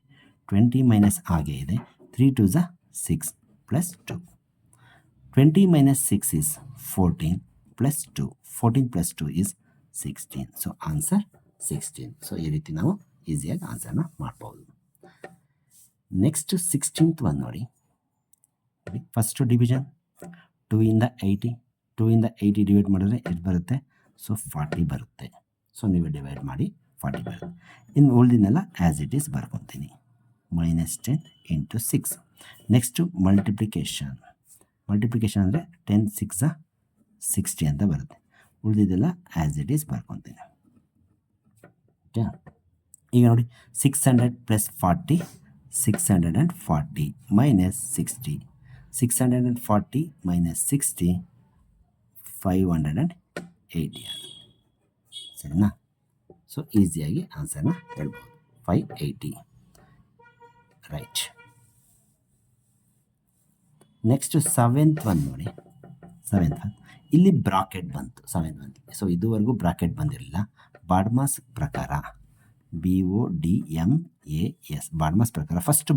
20 ಮೈನಸ್ ಹಾಗೆ ಇದೆ. 3 2s 6 +2. 20 - 6 is 14 +2. 14 + 2 is 16. So answer 16. So ಈ ರೀತಿ ನಾವು ಈಸಿಯಾಗಿ ಆನ್ಸರ್ನ ಮಾಡ್ಬೋದು. ನೆಕ್ಸ್ಟ್ 16th ಒನ್ ನೋಡಿ. ಫಸ್ಟು ಡಿವಿಷನ್ 2 ಇಂದ 80. 2 ಇಂದ 80 ಡಿವೈಡ್ ಮಾಡಿದ್ರೆ ಎಷ್ಟು ಬರುತ್ತೆ? ಸೊ 40 ಬರುತ್ತೆ. ಸೊ ನೀವು ಡಿವೈಡ್ ಮಾಡಿ 40 ಬರುತ್ತೆ. ಇನ್ನು ಉಳಿದಿನೆಲ್ಲ ಆ್ಯಸ್ ಇಟ್ ಈಸ್ ಬರ್ಕೊತೀನಿ. -10 ಇಂಟು 6. ನೆಕ್ಸ್ಟು ಮಲ್ಟಿಪ್ಲಿಕೇಶನ್ ಅಂದರೆ 10 6 60 ಅಂತ ಬರುತ್ತೆ. ಉಳಿದಿದ್ದೆಲ್ಲ ಆ್ಯಸ್ ಇಟ್ ಈಸ್ ಬರ್ಕೊತೀನಿ. ಓಕೆ, ಈಗ ನೋಡಿ 600 + 40 640 -60. 640 - 60 580 ಸರಿನಾ? ಸೊ ಈಸಿಯಾಗಿ ಆನ್ಸರ್ನ ಹೇಳ್ಬೋದು. 580 ರೈಟ್. ನೆಕ್ಸ್ಟು 7th ಒನ್ ನೋಡಿ. 7th ಒನ್ ಇಲ್ಲಿ ಬ್ರಾಕೆಟ್ ಬಂತು 7th ಒನ್. ಸೊ ಇದುವರೆಗೂ ಬ್ರಾಕೆಟ್ ಬಂದಿರಲಿಲ್ಲ. ಬಾಡ್ಮಾಸ್ ಪ್ರಕಾರ BODMAS ಬಾಡ್ಮಾಸ್ ಪ್ರಕಾರ ಫಸ್ಟ್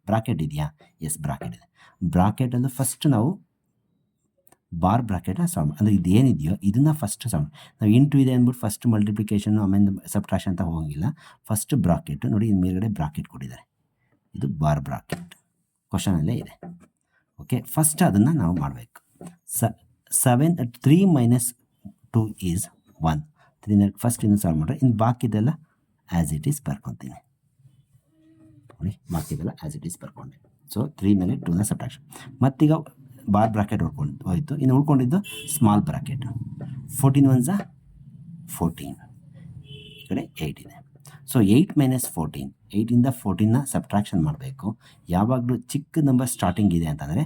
ಬ್ರಾಕೆಟ್ ಇದೆಯಾ? ಎಸ್ ಬ್ರಾಕೆಟ್ ಇದೆ. ಬ್ರಾಕೆಟಲ್ಲಿ ಫಸ್ಟ್ ನಾವು ಬಾರ್ ಬ್ರಾಕೆಟ್ನ ಸಾಲ್ವ್ ಅಂದರೆ ಇದೇನಿದೆಯೋ ಇದನ್ನು ಫಸ್ಟ್ ಸಾಲ್ವ್. ನಾವು ಇಂಟು ಇದೆ ಅಂದ್ಬಿಟ್ಟು ಫಸ್ಟ್ ಮಲ್ಟಿಪ್ಲಿಕೇಶನ್ ಆಮೇಲೆ ಸಬ್ಟ್ರಾಕ್ಷನ್ ಅಂತ ಹೋಗೋಂಗಿಲ್ಲ. ಫಸ್ಟ್ ಬ್ರಾಕೆಟ್ ನೋಡಿ, ಇದು ಮೇಲ್ಗಡೆ ಬ್ರಾಕೆಟ್ ಕೊಟ್ಟಿದ್ದಾರೆ. ಇದು ಬಾರ್ ಬ್ರಾಕೆಟ್ ಕ್ವಶನಲ್ಲೇ ಇದೆ. ಓಕೆ, ಫಸ್ಟ್ ಅದನ್ನು ನಾವು ಮಾಡಬೇಕು. 3 - 2 is 1. 3 ಫಸ್ಟ್ ಇನ್ನು ಸಾಲ್ವ್ ಮಾಡಿದ್ರೆ ಇನ್ನು ಬಾಕಿದೆಲ್ಲ ಆ್ಯಸ್ ಇಟ್ ಈಸ್ ಬರ್ಕೊತೀನಿ ನೋಡಿ. ಬಾಕಿದೆಲ್ಲ ಆ್ಯಸ್ ಇಟ್ ಈಸ್ ಬರ್ಕೊಂಡೆ. ಸೊ 3 ಮೇಲೆ 2ನ ಸಬ್ಟ್ರಾಕ್ಷನ್. ಮತ್ತೀಗ ಬಾರ್ ಬ್ರಾಕೆಟ್ ಹೋಯ್ತು. ಇನ್ನು ಉಳ್ಕೊಂಡಿದ್ದು ಸ್ಮಾಲ್ ಬ್ರಾಕೆಟ್. 14 1s 14. ಈ ಕಡೆ 8 ಇದೆ. ಸೊ 8 - 14, 8ಇಂದ 14ನ ಸಬ್ಟ್ರಾಕ್ಷನ್ ಮಾಡಬೇಕು. ಯಾವಾಗಲೂ ಚಿಕ್ಕ ನಂಬರ್ ಸ್ಟಾರ್ಟಿಂಗ್ ಇದೆ ಅಂತಂದರೆ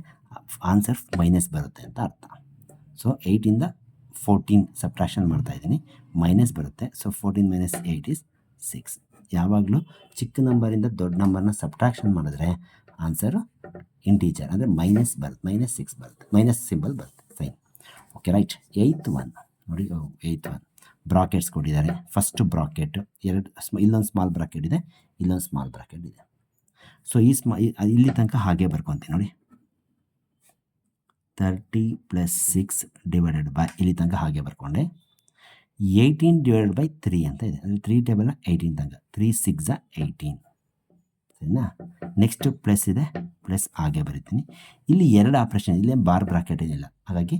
ಆನ್ಸರ್ ಮೈನಸ್ ಬರುತ್ತೆ ಅಂತ ಅರ್ಥ. ಸೊ 8ಇಂದ 14 ಸಬ್ಟ್ರಾಕ್ಷನ್ ಮಾಡ್ತಾಯಿದ್ದೀನಿ, ಮೈನಸ್ ಬರುತ್ತೆ. So 14 - 8 is 6. ಯಾವಾಗಲೂ ಚಿಕ್ಕ ನಂಬರಿಂದ ದೊಡ್ಡ ನಂಬರ್ನ ಸಬ್ಟ್ರಾಕ್ಷನ್ ಮಾಡಿದ್ರೆ ಆನ್ಸರು ಇಂಟೀಜರ್ ಅಂದರೆ ಮೈನಸ್ ಬರುತ್ತೆ, -6 ಬರುತ್ತೆ, ಮೈನಸ್ ಸಿಂಬಲ್ ಬರುತ್ತೆ, sign. Okay right. 8th one ನೋಡಿ. 8th ಒನ್ ಬ್ರಾಕೆಟ್ಸ್ ಕೊಟ್ಟಿದ್ದಾರೆ. ಫಸ್ಟ್ ಬ್ರಾಕೆಟ್ ಇಲ್ಲೊಂದು ಸ್ಮಾಲ್ ಬ್ರಾಕೆಟ್ ಇದೆ, ಇಲ್ಲೊಂದು ಸ್ಮಾಲ್ ಬ್ರಾಕೆಟ್ ಇದೆ. ಸೊ ಇಲ್ಲಿ ತನಕ ಹಾಗೆ ಬರ್ಕೊತೀನಿ ನೋಡಿ. 30 + 6 ಡಿವೈಡೆಡ್ ಬೈ ಇಲ್ಲಿ ತನಕ ಹಾಗೆ ಬರ್ಕೊಂಡೆ. 18 / 3 ಅಂತ ಇದೆ. ಅಂದರೆ 3 ಟೇಬಲ್ನ 18 ತನಕ. 3 6 18 ಸರಿನಾ. ನೆಕ್ಸ್ಟು ಪ್ಲಸ್ ಇದೆ, ಪ್ಲಸ್ ಹಾಗೆ ಬರಿತೀನಿ. ಇಲ್ಲಿ 2 ಆಪ್ರೇಷನ್, ಇಲ್ಲೇ ಬಾರ್ ಬ್ರಾಕೆಟ್ ಏನಿಲ್ಲ, ಹಾಗಾಗಿ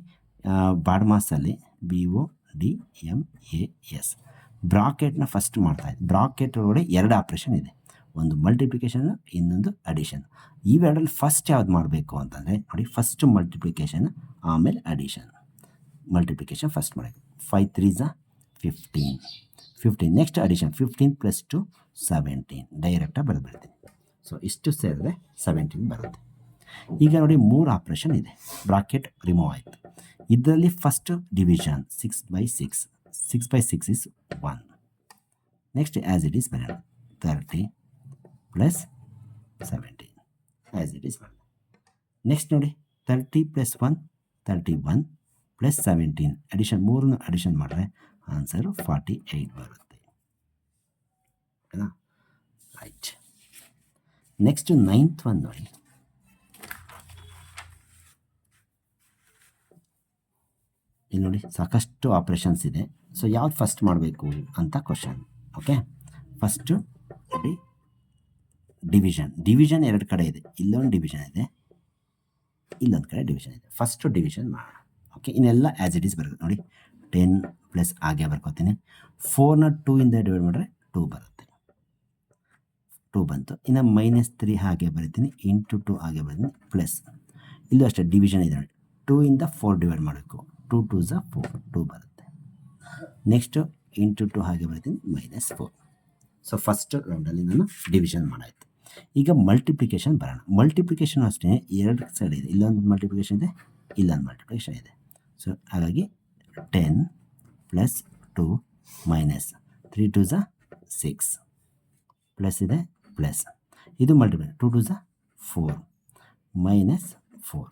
ಬಾಡ್ಮಾಸಲ್ಲಿ BODMAS ಬ್ರಾಕೆಟ್ನ ಫಸ್ಟ್ ಮಾಡ್ತಾಯಿದ್ದೆ. ಬ್ರಾಕೆಟ್ ಒಳಗಡೆ 2 ಆಪ್ರೇಷನ್ ಇದೆ, ಒಂದು ಮಲ್ಟಿಪ್ಲಿಕೇಶನ್, ಇನ್ನೊಂದು ಅಡಿಷನ್. ಇವೆರಡರಲ್ಲಿ ಫಸ್ಟ್ ಯಾವ್ದು ಮಾಡಬೇಕು ಅಂತಂದರೆ ನೋಡಿ, ಫಸ್ಟು ಮಲ್ಟಿಪ್ಲಿಕೇಶನ್, ಆಮೇಲೆ ಅಡಿಷನ್. ಮಲ್ಟಿಪ್ಲಿಕೇಶನ್ ಫಸ್ಟ್ ಮಾಡಬೇಕು. 5 3s 15. Next addition, 15 + 2 17. ಡೈರೆಕ್ಟಾಗಿ ಬರೆದ್ಬಿಡ್ತೀನಿ. ಸೊ ಇಷ್ಟು ಸೇರಿದ್ರೆ 17 ಬರುತ್ತೆ. ಈಗ ನೋಡಿ 3 ಆಪ್ರೇಷನ್ ಇದೆ, ಬ್ರಾಕೆಟ್ ರಿಮೂವ್ ಆಯಿತು. ಇದರಲ್ಲಿ first division 6/6. 6/6 is 1. Next as it is ಬರೋಣ, 30 + 17 ಆ್ಯಸ್ ಇಟ್ ಈಸ್ ಬರೋಣ. ನೆಕ್ಸ್ಟ್ ನೋಡಿ 30 + 1 31 + 17 ಅಡಿಷನ್, 3 ಅಡಿಷನ್ ಮಾಡಿದ್ರೆ ಆನ್ಸರು 48 ಬರುತ್ತೆ. ಓಕೆನಾ, ರೈಟ್. ನೆಕ್ಸ್ಟ್ 9th one ನೋಡಿ, ಇಲ್ಲಿ ನೋಡಿ ಸಾಕಷ್ಟು ಆಪ್ರೇಷನ್ಸ್ ಇದೆ. ಸೊ ಯಾವ್ದು ಫಸ್ಟ್ ಮಾಡಬೇಕು ಅಂತ ಕ್ವಶನ್. ಓಕೆ, ಫಸ್ಟು ನೋಡಿ ಡಿವಿಷನ್. 2 ಕಡೆ ಇದೆ, ಇಲ್ಲೊಂದು ಡಿವಿಷನ್ ಇದೆ, ಇಲ್ಲೊಂದು ಕಡೆ ಡಿವಿಷನ್ ಇದೆ. ಫಸ್ಟು ಡಿವಿಷನ್ ಮಾಡೋಣ. ಓಕೆ, ಇನ್ನೆಲ್ಲ ಆ್ಯಸ್ ಇಟ್ ಈಸ್ ಬರುತ್ತೆ ನೋಡಿ. 10 ಪ್ಲಸ್ ಹಾಗೆ ಬರ್ಕೋತೀನಿ. 4ನ 2ಇಂದ ಡಿವೈಡ್ ಮಾಡಿದ್ರೆ 2 ಬರುತ್ತೆ, 2 ಬಂತು. ಇನ್ನು -3 ಹಾಗೆ ಬರಿತೀನಿ, ಇಂಟು 2 ಹಾಗೆ ಬರಿತೀನಿ, ಪ್ಲಸ್ ಇಲ್ಲೂ ಅಷ್ಟೇ ಡಿವಿಷನ್ ಇದೆ ನೋಡಿ, 2ಇಂದ 4 ಡಿವೈಡ್ ಮಾಡಬೇಕು, 2 2s 4, 2 ಬರುತ್ತೆ. ನೆಕ್ಸ್ಟು ಇಂಟು 2 ಹಾಗೆ ಬರ್ತೀನಿ, -4. ಸೊ ಫಸ್ಟ್ ರೌಂಡಲ್ಲಿ ನಾನು ಡಿವಿಷನ್ ಮಾಡಾಯಿತು. ಈಗ ಮಲ್ಟಿಪ್ಲಿಕೇಶನ್ ಬರೋಣ. ಮಲ್ಟಿಪ್ಲಿಕೇಶನ್ ಅಷ್ಟೇ 2 ಸೈಡ್ ಇದೆ, ಇಲ್ಲೊಂದು ಮಲ್ಟಿಪ್ಲಿಕೇಶನ್ ಇದೆ, ಇಲ್ಲೊಂದು ಮಲ್ಟಿಪ್ಲಿಕೇಶನ್ ಇದೆ. ಸೊ ಹಾಗಾಗಿ 10 + 2 - 3 2s 6 ಪ್ಲಸ್ ಇದೆ, ಪ್ಲಸ್ ಇದು ಮಲ್ಟಿಪ್ಲೈ 2 2s 4 -4.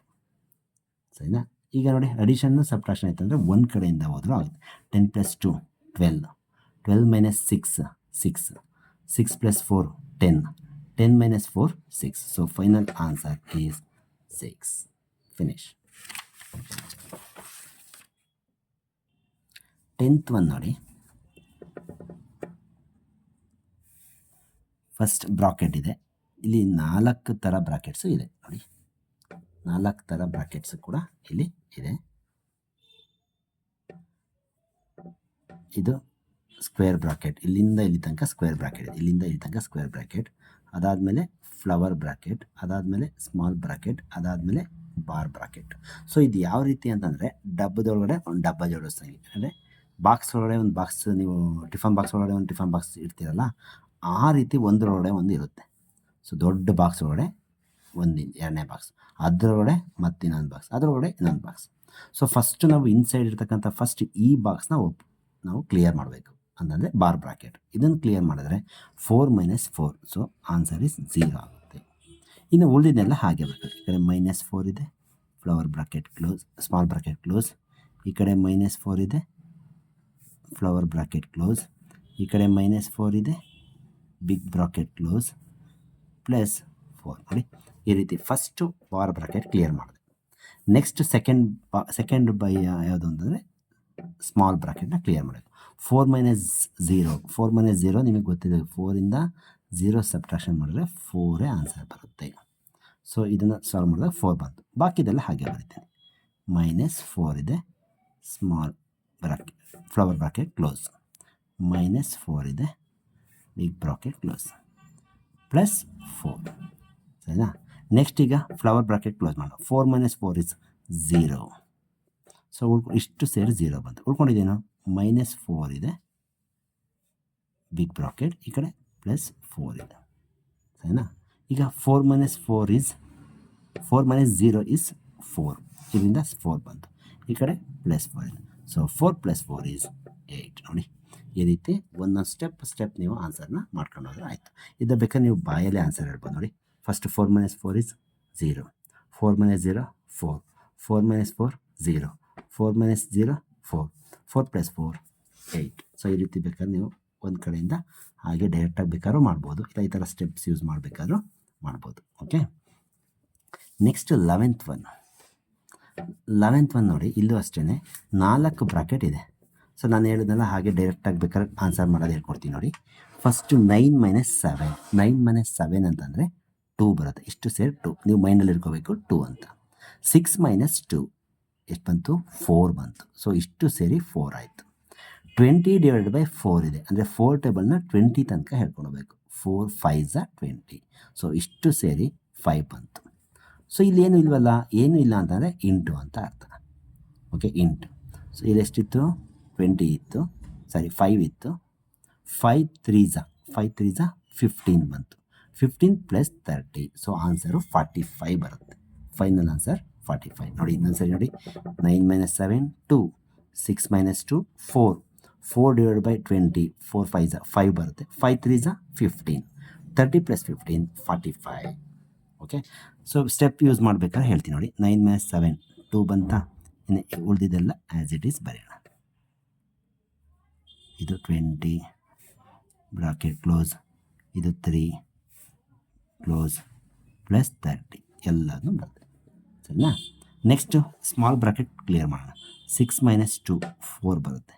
ಸರಿನಾ. ಈಗ ನೋಡಿ ಅಡಿಷನ್ನು ಸಬ್ಟ್ರಾಕ್ಷನ್ ಆಯಿತು ಅಂದರೆ ಒಂದು ಕಡೆಯಿಂದ ಹೋದರೂ ಆಗುತ್ತೆ. 10 + 2 12, 12 - 6 6, 6 + 4 10, 10 - 4 6. So final answer is 6. Finish. 10th one ನೋಡಿ, ಫಸ್ಟ್ ಬ್ರಾಕೆಟ್ ಇದೆ. ಇಲ್ಲಿ 4 ಥರ ಬ್ರಾಕೆಟ್ಸು ಇದೆ ನೋಡಿ, 4 ಥರ ಬ್ರಾಕೆಟ್ಸು ಕೂಡ ಇಲ್ಲಿ ಇದೆ. ಇದು ಸ್ಕ್ವೇರ್ ಬ್ರಾಕೆಟ್, ಇಲ್ಲಿಂದ ಇಲ್ಲಿ ತನಕ ಸ್ಕ್ವೇರ್ ಬ್ರಾಕೆಟ್, ಇಲ್ಲಿಂದ ಇಲ್ಲಿ ತನಕ ಸ್ಕ್ವೇರ್ ಬ್ರಾಕೆಟ್. ಅದಾದಮೇಲೆ ಫ್ಲವರ್ ಬ್ರಾಕೆಟ್, ಅದಾದಮೇಲೆ ಸ್ಮಾಲ್ ಬ್ರಾಕೆಟ್, ಅದಾದಮೇಲೆ ಬಾರ್ ಬ್ರಾಕೆಟ್. ಸೊ ಇದು ಯಾವ ರೀತಿ ಅಂತಂದರೆ ಡಬ್ಬದೊಳಗಡೆ ಒಂದು ಡಬ್ಬ ಜೋಡಿಸ್ದಂಗೆ, ಅಂದರೆ ಬಾಕ್ಸ್ ಒಳಗಡೆ ಒಂದು ಬಾಕ್ಸ್, ನೀವು ಟಿಫನ್ ಬಾಕ್ಸ್ ಒಳಗಡೆ ಒಂದು ಟಿಫನ್ ಬಾಕ್ಸ್ ಇಡ್ತೀರಲ್ಲ, ಆ ರೀತಿ ಒಂದರೊಳಗಡೆ ಒಂದು ಇರುತ್ತೆ. ಸೊ ದೊಡ್ಡ ಬಾಕ್ಸ್ ಒಳಗಡೆ ಒಂದು, 2ನೇ ಬಾಕ್ಸ್, ಅದರೊಳಗಡೆ ಮತ್ತು ಇನ್ನೊಂದು ಬಾಕ್ಸ್, ಅದರೊಳಗಡೆ ಇನ್ನೊಂದು ಬಾಕ್ಸ್. ಸೊ ಫಸ್ಟು ನಾವು ಇನ್ಸೈಡ್ ಇರ್ತಕ್ಕಂಥ ಫಸ್ಟ್ ಈ ಬಾಕ್ಸ್ನ ನಾವು ಕ್ಲಿಯರ್ ಮಾಡಬೇಕು, ಅಂತಂದರೆ ಬಾರ್ ಬ್ರಾಕೆಟ್. ಇದನ್ನು ಕ್ಲಿಯರ್ ಮಾಡಿದ್ರೆ 4 - 4, ಸೊ ಆನ್ಸರ್ ಇಸ್ 0 ಆಗುತ್ತೆ. ಇನ್ನು ಉಳಿದಿದ್ದೆಲ್ಲ ಹಾಗೆ ಬರ್ತದೆ. ಈ ಕಡೆ -4 ಇದೆ, flower bracket close, small bracket close. ಈ ಕಡೆ -4 ಇದೆ, ಫ್ಲವರ್ ಬ್ರಾಕೆಟ್ ಕ್ಲೋಸ್. ಈ ಕಡೆ -4 ಇದೆ, ಬಿಗ್ ಬ್ರಾಕೆಟ್ ಕ್ಲೋಸ್, +4 ನೋಡಿ. ಈ ರೀತಿ ಫಸ್ಟು ಬಾರ್ ಬ್ರಾಕೆಟ್ ಕ್ಲಿಯರ್ ಮಾಡಿದೆ. ನೆಕ್ಸ್ಟ್ ಸೆಕೆಂಡ್ ಬೈ ಯಾವುದು ಅಂತಂದರೆ ಸ್ಮಾಲ್ ಬ್ರಾಕೆಟ್ನ ಕ್ಲಿಯರ್ ಮಾಡಬೇಕು. 4 - 0, 4 - 0 ನಿಮಗೆ ಗೊತ್ತಿದೆ, 4ಇಂದ 0 ಸಬ್ಟ್ರಾಕ್ಷನ್ ಮಾಡಿದ್ರೆ 4 ಆನ್ಸರ್ ಬರುತ್ತೆ. ಸೊ ಇದನ್ನು ಸಾಲ್ವ್ ಮಾಡಿದಾಗ 4 ಬಂತು. ಬಾಕಿದೆಲ್ಲ ಹಾಗೆ ಬರೀತೀನಿ. -4 ಇದೆ, small bracket flower bracket close, -4 ಇದೆ, ಬಿಗ್ ಬ್ರಾಕೆಟ್ ಕ್ಲೋಸ್, +4. ಸರಿನಾ. ನೆಕ್ಸ್ಟ್ ಈಗ ಫ್ಲವರ್ ಬ್ರಾಕೆಟ್ ಕ್ಲೋಸ್ ಮಾಡೋಣ. 4 - 4 is 0. ಸೊ ಇಷ್ಟು ಸೇರಿ 0 ಬಂತು. ಉಳ್ಕೊಂಡಿದ್ದೇನು, -4 ಇದೆ, ಬಿಗ್ ಬ್ರಾಕೆಟ್, ಈ ಕಡೆ +4 ಇದೆ. ಸರಿನಾ. ಈಗ 4 - 4 is 4 - 0 is 4. ಇದರಿಂದ 4 ಬಂತು, ಈ ಕಡೆ +4 ಇದೆ. ಸೊ 4 + 4 is 8 ನೋಡಿ. ಈ ರೀತಿ ಒಂದೊಂದು ಸ್ಟೆಪ್ ನೀವು ಆನ್ಸರ್ನ ಮಾಡ್ಕೊಂಡು ಹೋದ್ರೆ ಆಯಿತು. ಇದು ಬೇಕಾದ್ರೆ ನೀವು ಬಾಯಲ್ಲೇ ಆನ್ಸರ್ ಹೇಳ್ಬೋದು ನೋಡಿ. First 4 - 4 is 0, 4 - 0 4, 4 - 4 0, 4 - 0 4, 4 + 4 8. ಸೊ ಈ ರೀತಿ ಬೇಕಾದ್ರೆ ನೀವು ಒಂದು ಕಡೆಯಿಂದ ಹಾಗೆ ಡೈರೆಕ್ಟಾಗಿ ಬೇಕಾದ್ರೂ ಮಾಡ್ಬೋದು, ಇಲ್ಲ ಈ ಥರ ಸ್ಟೆಪ್ಸ್ ಯೂಸ್ ಮಾಡಬೇಕಾದ್ರೂ ಮಾಡ್ಬೋದು. ಓಕೆ, ನೆಕ್ಸ್ಟ್ 11th one ನೋಡಿ. ಇಲ್ಲೂ ಅಷ್ಟೇ 4 ಬ್ರಾಕೆಟ್ ಇದೆ. ಸೊ ನಾನು ಹೇಳಿದ್ನಲ್ಲ, ಹಾಗೆ ಡೈರೆಕ್ಟಾಗಿ ಬೇಕಾದ್ರೆ ಆನ್ಸರ್ ಮಾಡೋದು ಹೇಳ್ಕೊಡ್ತೀನಿ ನೋಡಿ. ಫಸ್ಟು 9 ಮೈನಸ್ 7, 9 ಮೈನಸ್ 7 ಅಂತಂದರೆ 2 ಬರುತ್ತೆ. ಇಷ್ಟು ಸೇರಿ 2, ನೀವು ಮೈಂಡಲ್ಲಿ ಇಟ್ಕೋಬೇಕು 2 ಅಂತ. 6 ಮೈನಸ್ 2 ಎಷ್ಟು ಬಂತು? 4 ಬಂತು. ಸೊ ಇಷ್ಟು ಸೇರಿ 4 ಆಯಿತು. 20 ಡಿವೈಡೆಡ್ ಬೈ 4 ಇದೆ, ಅಂದರೆ 4 ಟೇಬಲ್ನ 20 ತನಕ ಹೇಳ್ಕೊಳ್ಬೇಕು. 4 5 20. ಸೊ ಇಷ್ಟು ಸೇರಿ 5 ಬಂತು. ಸೊ ಇಲ್ಲಿ ಏನು ಇಲ್ವಲ್ಲ, ಏನೂ ಇಲ್ಲ ಅಂತಂದರೆ ಇಂಟು ಅಂತ ಅರ್ಥ. Okay, into. ಸೊ ಇಲ್ಲಿ ಎಷ್ಟಿತ್ತು? 20 ಇತ್ತು, ಸಾರಿ 5 ಇತ್ತು. 5 3 15 ಬಂತು. 15 ಪ್ಲಸ್ 30, ಸೊ ಆನ್ಸರು 45 ಬರುತ್ತೆ. Final answer 45. ನೋಡಿ ಇನ್ನೊಂದು ಸರಿ ನೋಡಿ. 9 ಮೈನಸ್ 7 2, 6 ಮೈನಸ್ 2 4, 4 ಡಿವೈಡ್ ಬೈ 20, 4 5 5 ಬರುತ್ತೆ. 5 3 15, 30 plus 15 45. Okay, so step use ಮಾಡ್ಬೇಕಾದ್ರೆ ಹೇಳ್ತೀನಿ ನೋಡಿ. 9 ಮೈನಸ್ 7 2 ಬಂತಾ, ಇನ್ನು ಉಳಿದಿದ್ದೆಲ್ಲ ಆ್ಯಸ್ ಇಟ್ ಈಸ್ ಬರೆಯೋಣ. ಇದು 20 ಬ್ರಾಕೆಟ್ ಕ್ಲೋಸ್, ಇದು 3 ಕ್ಲೋಸ್ ಪ್ಲಸ್ 30 ಎಲ್ಲದೂ ಬರುತ್ತೆ. ಸರಿನಾ? ನೆಕ್ಸ್ಟು ಸ್ಮಾಲ್ ಬ್ರಾಕೆಟ್ ಕ್ಲಿಯರ್ ಮಾಡೋಣ. 6 ಮೈನಸ್ 2 4 ಬರುತ್ತೆ.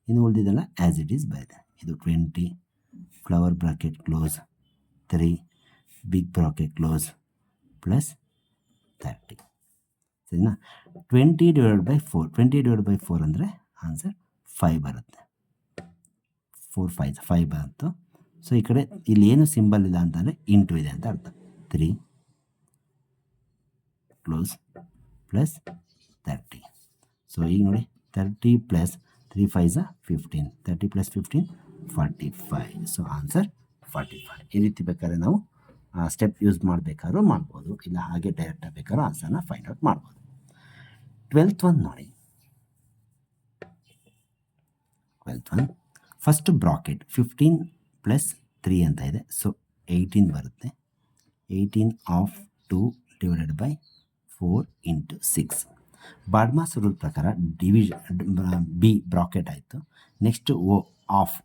ಇನ್ನು ಉಳಿದಿದ್ದೆಲ್ಲ ಆ್ಯಸ್ ಇಟ್ ಈಸ್ ಬರುತ್ತೆ. ಇದು 20 flower bracket close 3 big bracket close plus 30. ಸರಿನಾ? 20 ಡಿವೈಡ್ ಬೈ 4, 20 ಡಿವೈಡ್ ಬೈ 4 ಅಂದರೆ ಆನ್ಸರ್ 5 ಬರುತ್ತೆ. 4 5 5 ಬಂತು. ಸೊ ಈ ಕಡೆ ಇಲ್ಲಿ ಏನು ಸಿಂಬಲ್ ಇಲ್ಲ ಅಂತಂದರೆ ಇಂಟು ಇದೆ ಅಂತ ಅರ್ಥ. 3 ಕ್ಲೋಸ್ ಪ್ಲಸ್ 30. ಸೊ ಈಗ ನೋಡಿ 30 ಪ್ಲಸ್ 3 5 15, 30 ಪ್ಲಸ್ 15 45. So answer 45. ಈ ರೀತಿ ಬೇಕಾದ್ರೆ ನಾವು ಸ್ಟೆಪ್ ಯೂಸ್ ಮಾಡಬೇಕಾದ್ರೂ ಮಾಡ್ಬೋದು, ಇಲ್ಲ ಹಾಗೆ ಡೈರೆಕ್ಟಾಗಿ ಬೇಕಾದ್ರೂ ಆನ್ಸರ್ನ ಫೈಂಡ್ ಔಟ್ ಮಾಡ್ಬೋದು. 12th ಒನ್ ನೋಡಿ. 12th one first bracket 15 plus 3 ಅಂತ ಇದೆ. ಸೊ 18 ಬರುತ್ತೆ. 18 of 2 divided by 4 into 6. ಬಾಡ್ಮಾಸ್ rule ಪ್ರಕಾರ ಬಿ ಬ್ರಾಕೆಟ್ ಆಯಿತು. Next of.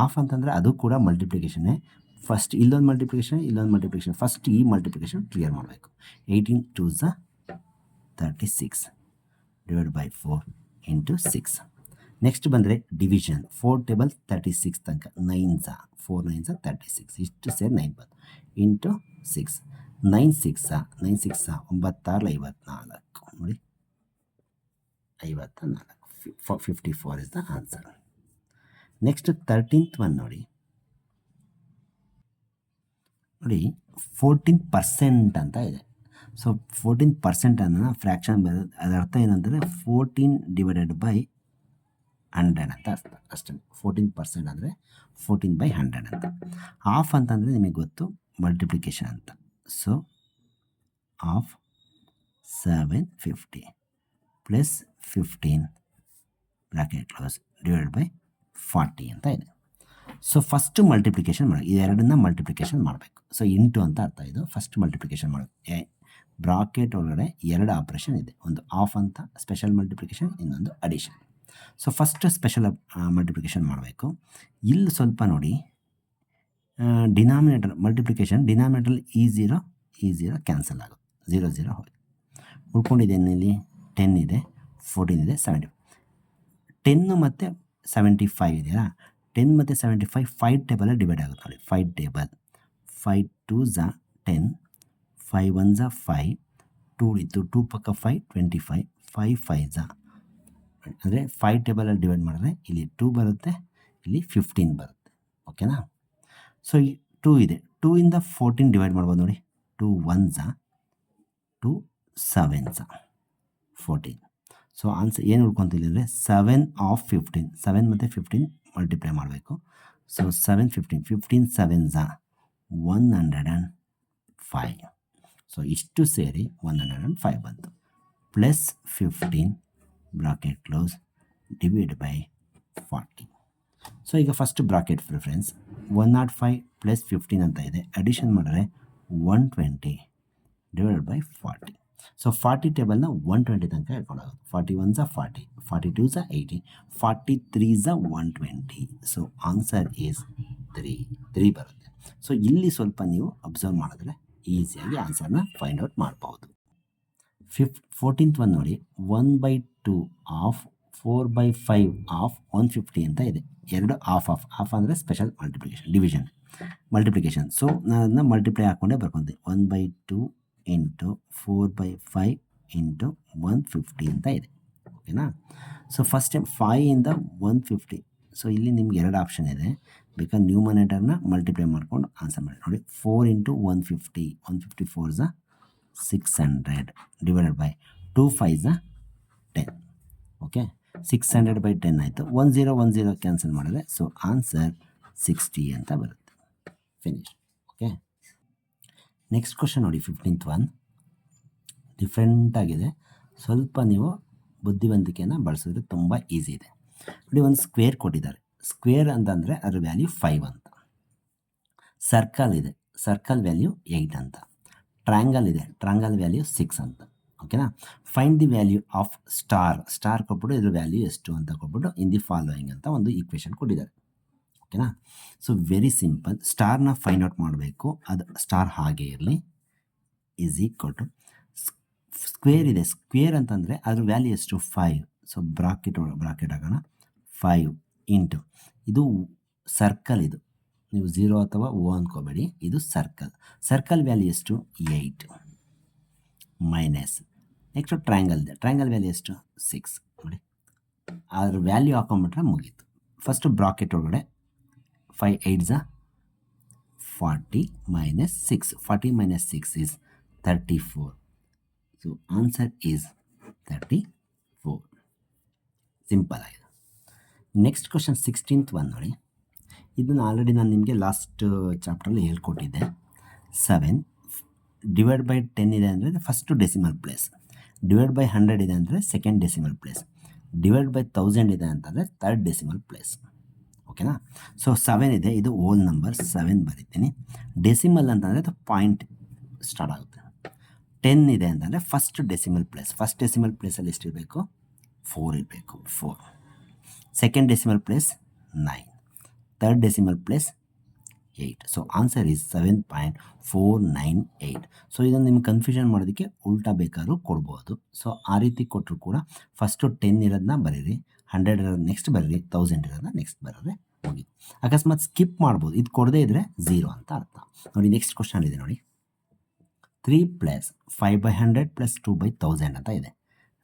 ಆಫ್ ಅಂತಂದರೆ ಅದು ಕೂಡ ಮಲ್ಟಿಪ್ಲಿಕೇಷನ್ನೇ. ಫಸ್ಟ್ ಇಲ್ಲೊಂದು ಮಲ್ಟಿಪ್ಲಿಕೇಷನ್, ಫಸ್ಟ್ ಈ ಮಲ್ಟಿಪ್ಲಿಕೇಷನ್ ಕ್ಲಿಯರ್ ಮಾಡಬೇಕು. 18 2 36 ಡಿವೈಡ್ ಬೈ 4 ಇಂಟು 6. ನೆಕ್ಸ್ಟ್ ಬಂದರೆ ಡಿವಿಷನ್. 4 ಟೇಬಲ್ 36 ತನಕ 9 4 9 36, ಇಷ್ಟು ಸೇರಿ 9 ಬಂತು ಇಂಟು 6. 9 6 9 6 9 54 ನೋಡಿ, 54. 54 is the answer. Next 13th one ನೋಡಿ. 14% ಅಂತ ಇದೆ. ಸೊ 14% ಅನ್ನೋ ಫ್ರ್ಯಾಕ್ಷನ್ ಬರೋದು, ಅದರ ಅರ್ಥ ಏನಂದರೆ 14 ಡಿವೈಡೆಡ್ ಬೈ 100 ಅಂತ ಅರ್ಥ ಅಷ್ಟೇ. 14% ಅಂದರೆ 14/100 ಅಂತ. ಆಫ್ ಅಂತಂದರೆ ನಿಮಗೆ ಗೊತ್ತು, ಮಲ್ಟಿಪ್ಲಿಕೇಶನ್ ಅಂತ. So of 750 plus 15 bracket close divide by 40 ಅಂತ ಇದೆ. ಸೊ ಫಸ್ಟು ಮಲ್ಟಿಪ್ಲಿಕೇಶನ್ ಮಾಡಿ, ಇದೆರಡನ್ನ ಮಲ್ಟಿಪ್ಲಿಕೇಶನ್ ಮಾಡಬೇಕು. ಸೊ ಇಂಟು ಅಂತ ಅರ್ಥ. ಇದು ಫಸ್ಟ್ ಮಲ್ಟಿಪ್ಲಿಕೇಶನ್ ಮಾಡಬೇಕು. ಬ್ರಾಕೆಟ್ ಒಳಗಡೆ 2 ಆಪ್ರೇಷನ್ ಇದೆ, ಒಂದು ಆಫ್ ಅಂತ ಸ್ಪೆಷಲ್ ಮಲ್ಟಿಪ್ಲಿಕೇಶನ್, ಇನ್ನೊಂದು addition. So first special multiplication ಮಾಡಬೇಕು. ಇಲ್ಲಿ ಸ್ವಲ್ಪ ನೋಡಿ, ಡಿನಾಮಿನೇಟರ್ ಮಲ್ಟಿಪ್ಲಿಕೇಶನ್, ಡಿನಾಮಿನೇಟರ್ ಈ ಝೀರೋ ಕ್ಯಾನ್ಸಲ್ ಆಗುತ್ತೆ, 0 0 ಹೋಗಿ ಉಳ್ಕೊಂಡಿದ್ದೇನೆ. ಇಲ್ಲಿ 10 ಇದೆ, 14 ಇದೆ, 70. 10 ಮತ್ತು 75 ಇದೆಯಾ? 10 ಮತ್ತು 75 5 ಟೇಬಲಲ್ಲಿ ಡಿವೈಡ್ ಆಗುತ್ತೆ ನೋಡಿ. 5 ಟೇಬಲ್, 5 2 10, 5 1 5, 2 ಇತ್ತು, 2 ಪಕ್ಕ 5 25, 5 5 ಅಂದರೆ 5 ಟೇಬಲಲ್ಲಿ ಡಿವೈಡ್ ಮಾಡಿದ್ರೆ ಇಲ್ಲಿ 2 ಬರುತ್ತೆ, ಇಲ್ಲಿ 15 ಬರುತ್ತೆ. ಓಕೆನಾ? ಸೊ ಈ 2 ಇದೆ, 2 ಇಂದ 14 ಡಿವೈಡ್ ಮಾಡ್ಬೋದು ನೋಡಿ. 2 1 2 7 14. ಸೊ ಆನ್ಸರ್ ಏನು ಉಳ್ಕೊತಿಲ್ಲ ಅಂದರೆ 7 ಆಫ್ 15. 7 ಮತ್ತು 15 ಮಲ್ಟಿಪ್ಲೈ ಮಾಡಬೇಕು. ಸೊ 7 15, 15 7 105. ಸೊ ಇಷ್ಟು ಸೇರಿ 105 ಬಂತು. Plus 15 bracket close divide by 40. So ಈಗ ಫಸ್ಟ್ ಬ್ರಾಕೆಟ್ ಫ್ರೆಂಡ್ಸ್ 105 ಪ್ಲಸ್ 15 ಅಂತ ಇದೆ. ಅಡಿಷನ್ ಮಾಡಿದ್ರೆ 120 ಡಿವೈಡ್ ಬೈ 40. ಸೊ 40 ಟೇಬಲ್ನ 120 ತನಕ ಹೇಳ್ಕೊಳ್ಳೋದು. 41 40, 42 80, 43 120. ಸೊ ಆನ್ಸರ್ ಈಸ್ 3 ಬರುತ್ತೆ. ಸೊ ಇಲ್ಲಿ ಸ್ವಲ್ಪ ನೀವು ಅಬ್ಸರ್ವ್ ಮಾಡಿದ್ರೆ ಈಸಿಯಾಗಿ ಆನ್ಸರ್ನ ಫೈಂಡ್ ಔಟ್ ಮಾಡ್ಬೋದು. 14th ಒನ್ ನೋಡಿ. 1/2 ಆಫ್ 4/5 ಆಫ್ 150 ಅಂತ ಇದೆ. ಎರಡು ಆಫ್ ಅಂದರೆ ಸ್ಪೆಷಲ್ ಮಲ್ಟಿಪ್ಲಿಕೇಶನ್. ಸೊ ನಾನು ಅದನ್ನ ಮಲ್ಟಿಪ್ಲೈ ಹಾಕ್ಕೊಂಡೇ ಬರ್ಕೊಂಡೆ. 1/2 ಇಂಟು 4/5 ಇಂಟು 150 ಅಂತ ಇದೆ. ಓಕೆನಾ? ಸೊ ಫಸ್ಟ್ ಟೈಮ್ 5ಇಂದ 150. ಸೊ ಇಲ್ಲಿ ನಿಮ್ಗೆ ಎರಡು ಆಪ್ಷನ್ ಇದೆ. ಬೇಕಾದ್ರೆ ನ್ಯೂಮನೇಟರ್ನ ಮಲ್ಟಿಪ್ಲೈ ಮಾಡ್ಕೊಂಡು ಆನ್ಸರ್ ಮಾಡಿ. ನೋಡಿ, 4 into 150, 150 4s 600 divided by 2 5s 10. Okay, 600/10 ಆಯಿತು. 10 ಕ್ಯಾನ್ಸಲ್ ಮಾಡಿದ್ರೆ ಸೊ ಆನ್ಸರ್ 60 ಅಂತ ಬರುತ್ತೆ. ಫಿನಿಶ್. ಓಕೆ, ನೆಕ್ಸ್ಟ್ ಕ್ವಶನ್ ನೋಡಿ, 15th ಒನ್ ಡಿಫ್ರೆಂಟ್ ಆಗಿದೆ. ಸ್ವಲ್ಪ ನೀವು ಬುದ್ಧಿವಂತಿಕೆಯನ್ನು ಬಳಸಿದ್ರೆ ತುಂಬ ಈಸಿ ಇದೆ. ನೋಡಿ, ಒಂದು ಸ್ಕ್ವೇರ್ ಕೊಟ್ಟಿದ್ದಾರೆ. ಸ್ಕ್ವೇರ್ ಅಂತಂದರೆ ಅದ್ರ ವ್ಯಾಲ್ಯೂ 5 ಅಂತ. ಸರ್ಕಲ್ ಇದೆ, ಸರ್ಕಲ್ ವ್ಯಾಲ್ಯೂ 8 ಅಂತ. ಟ್ರ್ಯಾಂಗಲ್ ಇದೆ, ಟ್ರ್ಯಾಂಗಲ್ ವ್ಯಾಲ್ಯೂ 6 ಅಂತ. ಓಕೆನಾ? Find the value off star ಕೊಟ್ಬಿಟ್ಟು ಇದ್ರ ವ್ಯಾಲ್ಯೂ ಎಷ್ಟು ಅಂತ ಕೊಟ್ಬಿಟ್ಟು ಇನ್ ದಿ ಫಾಲೋಯಿಂಗ್ ಅಂತ ಒಂದು ಈಕ್ವೇಷನ್ ಕೊಟ್ಟಿದ್ದಾರೆ. ಓಕೆನಾ? So very simple. ಸ್ಟಾರ್ನ ಫೈಂಡ್ ಔಟ್ ಮಾಡಬೇಕು. ಅದು ಸ್ಟಾರ್ ಹಾಗೆ ಇರಲಿ, ಈಸ್ ಈಕ್ವಲ್ ಟು ಸ್ಕ್ವೇರ್ ಇದೆ. ಸ್ಕ್ವೇರ್ ಅಂತಂದರೆ ಅದ್ರ ವ್ಯಾಲ್ಯೂ ಎಷ್ಟು? 5. ಸೊ ಬ್ರಾಕೆಟ್ ಆಗೋಣ. 5 ಇಂಟು ಇದು ಸರ್ಕಲ್, ಇದು ನೀವು 0 ಅಥವಾ O ಅಂದ್ಕೋಬೇಡಿ, ಇದು ಸರ್ಕಲ್ ವ್ಯಾಲ್ಯೂ ಎಷ್ಟು? 8 ಮೈನಸ್ ನೆಕ್ಸ್ಟು ಟ್ರ್ಯಾಂಗಲ್ ಇದೆ, ಟ್ರ್ಯಾಂಗಲ್ ವ್ಯಾಲ್ಯೂ ಎಷ್ಟು? 6. ನೋಡಿ, ಅದ್ರ ವ್ಯಾಲ್ಯೂ ಹಾಕೊಂಡ್ಬಿಟ್ರೆ ಮುಗೀತು. ಫಸ್ಟು ಬ್ರಾಕೆಟ್ ಒಳಗಡೆ 5 8s 40 minus 6. 40 minus 6 is 34. So answer is 34. Simple ಆಗಿದೆ. ನೆಕ್ಸ್ಟ್ ಕ್ವಶನ್ 16th ಒನ್ ನೋಡಿ. ಇದನ್ನು ಆಲ್ರೆಡಿ ನಾನು ನಿಮಗೆ ಲಾಸ್ಟ್ ಚಾಪ್ಟ್ರಲ್ಲಿ ಹೇಳ್ಕೊಟ್ಟಿದ್ದೆ. 7 ಡಿವೈಡ್ ಬೈ 10 ಇದೆ ಅಂದರೆ first decimal place, divide by 100 ಇದೆ ಅಂದರೆ second decimal place, divide by 1000 ಇದೆ ಅಂತಂದರೆ ಥರ್ಡ್ ಡೆಸಿಮಲ್ ಪ್ಲೇಸ್. ಓಕೆನಾ? ಸೊ 7 ಇದೆ, ಇದು ಹೋಲ್ ನಂಬರ್ 7 ಬರೀತೀನಿ. ಡೆಸಿಮಲ್ ಅಂತಂದರೆ ಅದು ಪಾಯಿಂಟ್ ಸ್ಟಾರ್ಟ್ ಆಗುತ್ತೆ. 10 ಇದೆ ಅಂತಂದರೆ ಫಸ್ಟ್ ಡೆಸಿಮಲ್ ಪ್ಲೇಸಲ್ಲಿ ಎಷ್ಟಿರಬೇಕು? 4 ಇರಬೇಕು. 4. Second decimal place 9, third decimal place 8. So answer is 7.498. So ಇದನ್ನು ನಿಮ್ಗೆ ಕನ್ಫ್ಯೂಷನ್ ಮಾಡೋದಕ್ಕೆ ಉಲ್ಟಾ ಬೇಕಾದ್ರೂ ಕೊಡ್ಬೋದು. ಸೊ ಆ ರೀತಿ ಕೊಟ್ಟರು ಕೂಡ ಫಸ್ಟು 10 ಇರೋದನ್ನ ಬರೀರಿ, 100 ಇರೋದು ನೆಕ್ಸ್ಟ್ ಬರೀರಿ, 1000 ಇರೋದನ್ನ ನೆಕ್ಸ್ಟ್ ಬರೋದ್ರೆ ಮುಗೀತು. ಅಕಸ್ಮಾತ್ ಸ್ಕಿಪ್ ಮಾಡ್ಬೋದು, ಇದು ಕೊಡದೇ ಇದ್ದರೆ 0 ಅಂತ ಅರ್ಥ. ನೋಡಿ, ನೆಕ್ಸ್ಟ್ ಕ್ವಶನ್ ಇದೆ ನೋಡಿ. 3 + 5/100 + 2/1000 ಅಂತ ಇದೆ.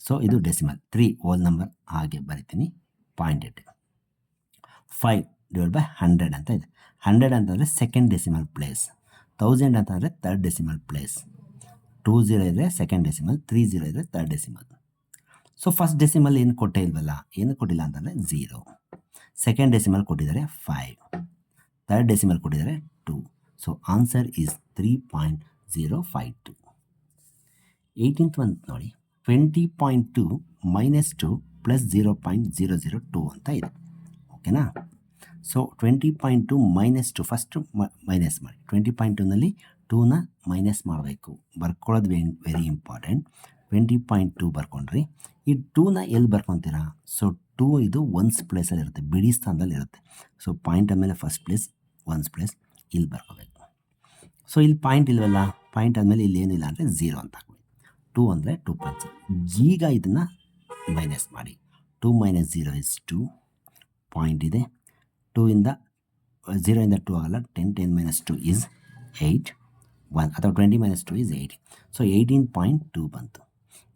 ಸೊ ಇದು ಡೆಸಿಮಲ್. 3 ಹೋಲ್ ನಂಬರ್ ಹಾಗೆ ಬರಿತೀನಿ, ಪಾಯಿಂಟ್ ಇಟ್ಟು. 5 ಡಿವೈಡ್ ಬೈ 100 ಅಂತ ಇದೆ. 100 ಅಂತಂದರೆ ಸೆಕೆಂಡ್ ಡೆಸಿಮಲ್ ಪ್ಲೇಸ್, 1000 ಅಂತಂದರೆ ಥರ್ಡ್ ಡೆಸಿಮಲ್ ಪ್ಲೇಸ್. 20 ಇದ್ದರೆ ಸೆಕೆಂಡ್ ಡೆಸಿಮಲ್, 30 ಇದ್ದರೆ third decimal. So first decimal ಏನು ಕೊಟ್ಟೇ ಇಲ್ವಲ್ಲ, ಏನು ಕೊಟ್ಟಿಲ್ಲ ಅಂತಂದರೆ 0. ಸೆಕೆಂಡ್ ಡೆಸಿಮಲ್ ಕೊಟ್ಟಿದ್ದಾರೆ 5, ಥರ್ಡ್ ಡೆಸಿಮಲ್ ಕೊಟ್ಟಿದ್ದಾರೆ 2. So answer is 3.052. 18th one ನೋಡಿ. 20.2 - 2 + 0.002 ಅಂತ ಇದೆ. ಓಕೆನಾ? ಸೊ 20.2 - 2 ಫಸ್ಟು ಮೈನಸ್ ಮಾಡಿ. 20.2ನಲ್ಲಿ 2ನ ಮೈನಸ್ ಮಾಡಬೇಕು, ಬರ್ಕೊಳ್ಳೋದು ವೆರಿ ಇಂಪಾರ್ಟೆಂಟ್. 20.2 ಬರ್ಕೊಂಡ್ರಿ. ಈ 2ನ ಎಲ್ಲಿ ಬರ್ಕೊತೀರಾ? ಸೊ 2 ಇದು ಒನ್ಸ್ ಪ್ಲೇಸಲ್ಲಿ ಇರುತ್ತೆ, ಬಿಡಿ ಸ್ಥಾನದಲ್ಲಿ ಇರುತ್ತೆ. ಸೊ ಪಾಯಿಂಟ್ ಆದಮೇಲೆ ಫಸ್ಟ್ ಪ್ಲೇಸ್, ಒನ್ಸ್ ಪ್ಲೇಸ್ ಇಲ್ಲಿ ಬರ್ಕೋಬೇಕು. ಸೊ ಇಲ್ಲಿ ಪಾಯಿಂಟ್ ಇಲ್ವಲ್ಲ, ಪಾಯಿಂಟ್ ಆದಮೇಲೆ ಇಲ್ಲಿ ಏನಿಲ್ಲ ಅಂದರೆ 0 ಅಂತ ಹಾಕಿ. 2 ಅಂದರೆ 2.0. ಈಗ ಇದನ್ನು ಮೈನಸ್ ಮಾಡಿ. 2 - 0 is 2. ಪಾಯಿಂಟ್ ಇದೆ. 2ಇಂದ 0ಇಂದ 2 ಆಗಲ್ಲ. 10 10 - 2 is 8. 1 ಅಥವಾ 20 - 2 is 8. ಸೊ 18.2 ಬಂತು.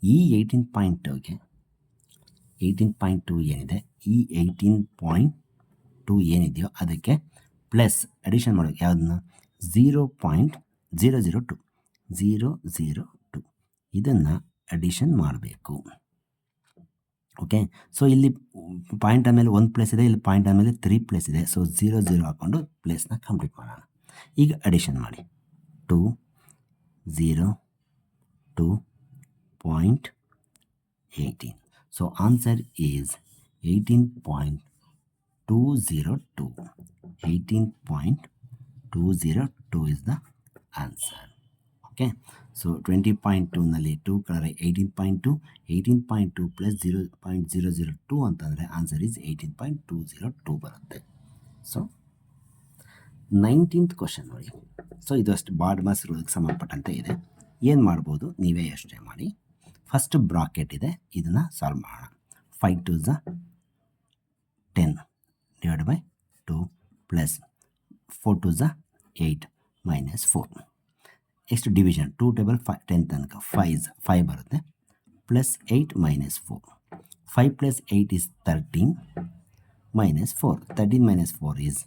ಈ 18.2ಗೆ 18.2 ಏನಿದೆ, ಈ 18.2 ಏನಿದೆಯೋ ಅದಕ್ಕೆ ಪ್ಲಸ್ ಅಡಿಷನ್ ಮಾಡೋಕ್ಕೆ ಯಾವುದನ್ನು? 0.002 ಇದನ್ನು ಅಡಿಷನ್ ಮಾಡಬೇಕು. ಓಕೆ, ಸೊ ಇಲ್ಲಿ ಪಾಯಿಂಟ್ ಆದಮೇಲೆ 1 ಪ್ಲೇಸ್ ಇದೆ, ಇಲ್ಲಿ ಪಾಯಿಂಟ್ ಆದಮೇಲೆ 3 ಪ್ಲೇಸ್ ಇದೆ. ಸೊ 0 ಹಾಕ್ಕೊಂಡು ಪ್ಲೇಸ್ನ ಕಂಪ್ಲೀಟ್ ಮಾಡೋಣ. ಈಗ ಅಡಿಷನ್ ಮಾಡಿ. 2 0 2.18. So answer is 18.202. 18.202 is the answer. Okay, so 20.2ನಲ್ಲಿ 2 ಕಳೆದರೆ 18.2, 18.2 + 0.002 ಅಂತಂದರೆ ಆನ್ಸರ್ ಈಸ್ 18.202 ಬರುತ್ತೆ. ಸೊ 19th ಕ್ವಶನ್ ನೋಡಿ. ಸೊ ಇದು ಅಷ್ಟು ಬಾರ್ಡ್ಮಾಸ್ ರೂಲ್ಗೆ ಸಂಬಂಧಪಟ್ಟಂತೆ ಇದೆ. ಏನು ಮಾಡ್ಬೋದು ನೀವೇ ಯೋಚನೆ ಮಾಡಿ. ಫಸ್ಟ್ ಬ್ರಾಕೆಟ್ ಇದೆ, ಇದನ್ನು ಸಾಲ್ವ್ ಮಾಡೋಣ. 5 2s are 10 divided by 2 plus 4 2s are 8 minus 4. Next division 2 table 10 ತನಕ 5 ಬರುತ್ತೆ plus 8 minus 4. 5 plus 8 is 13 minus 4. 13 minus 4 is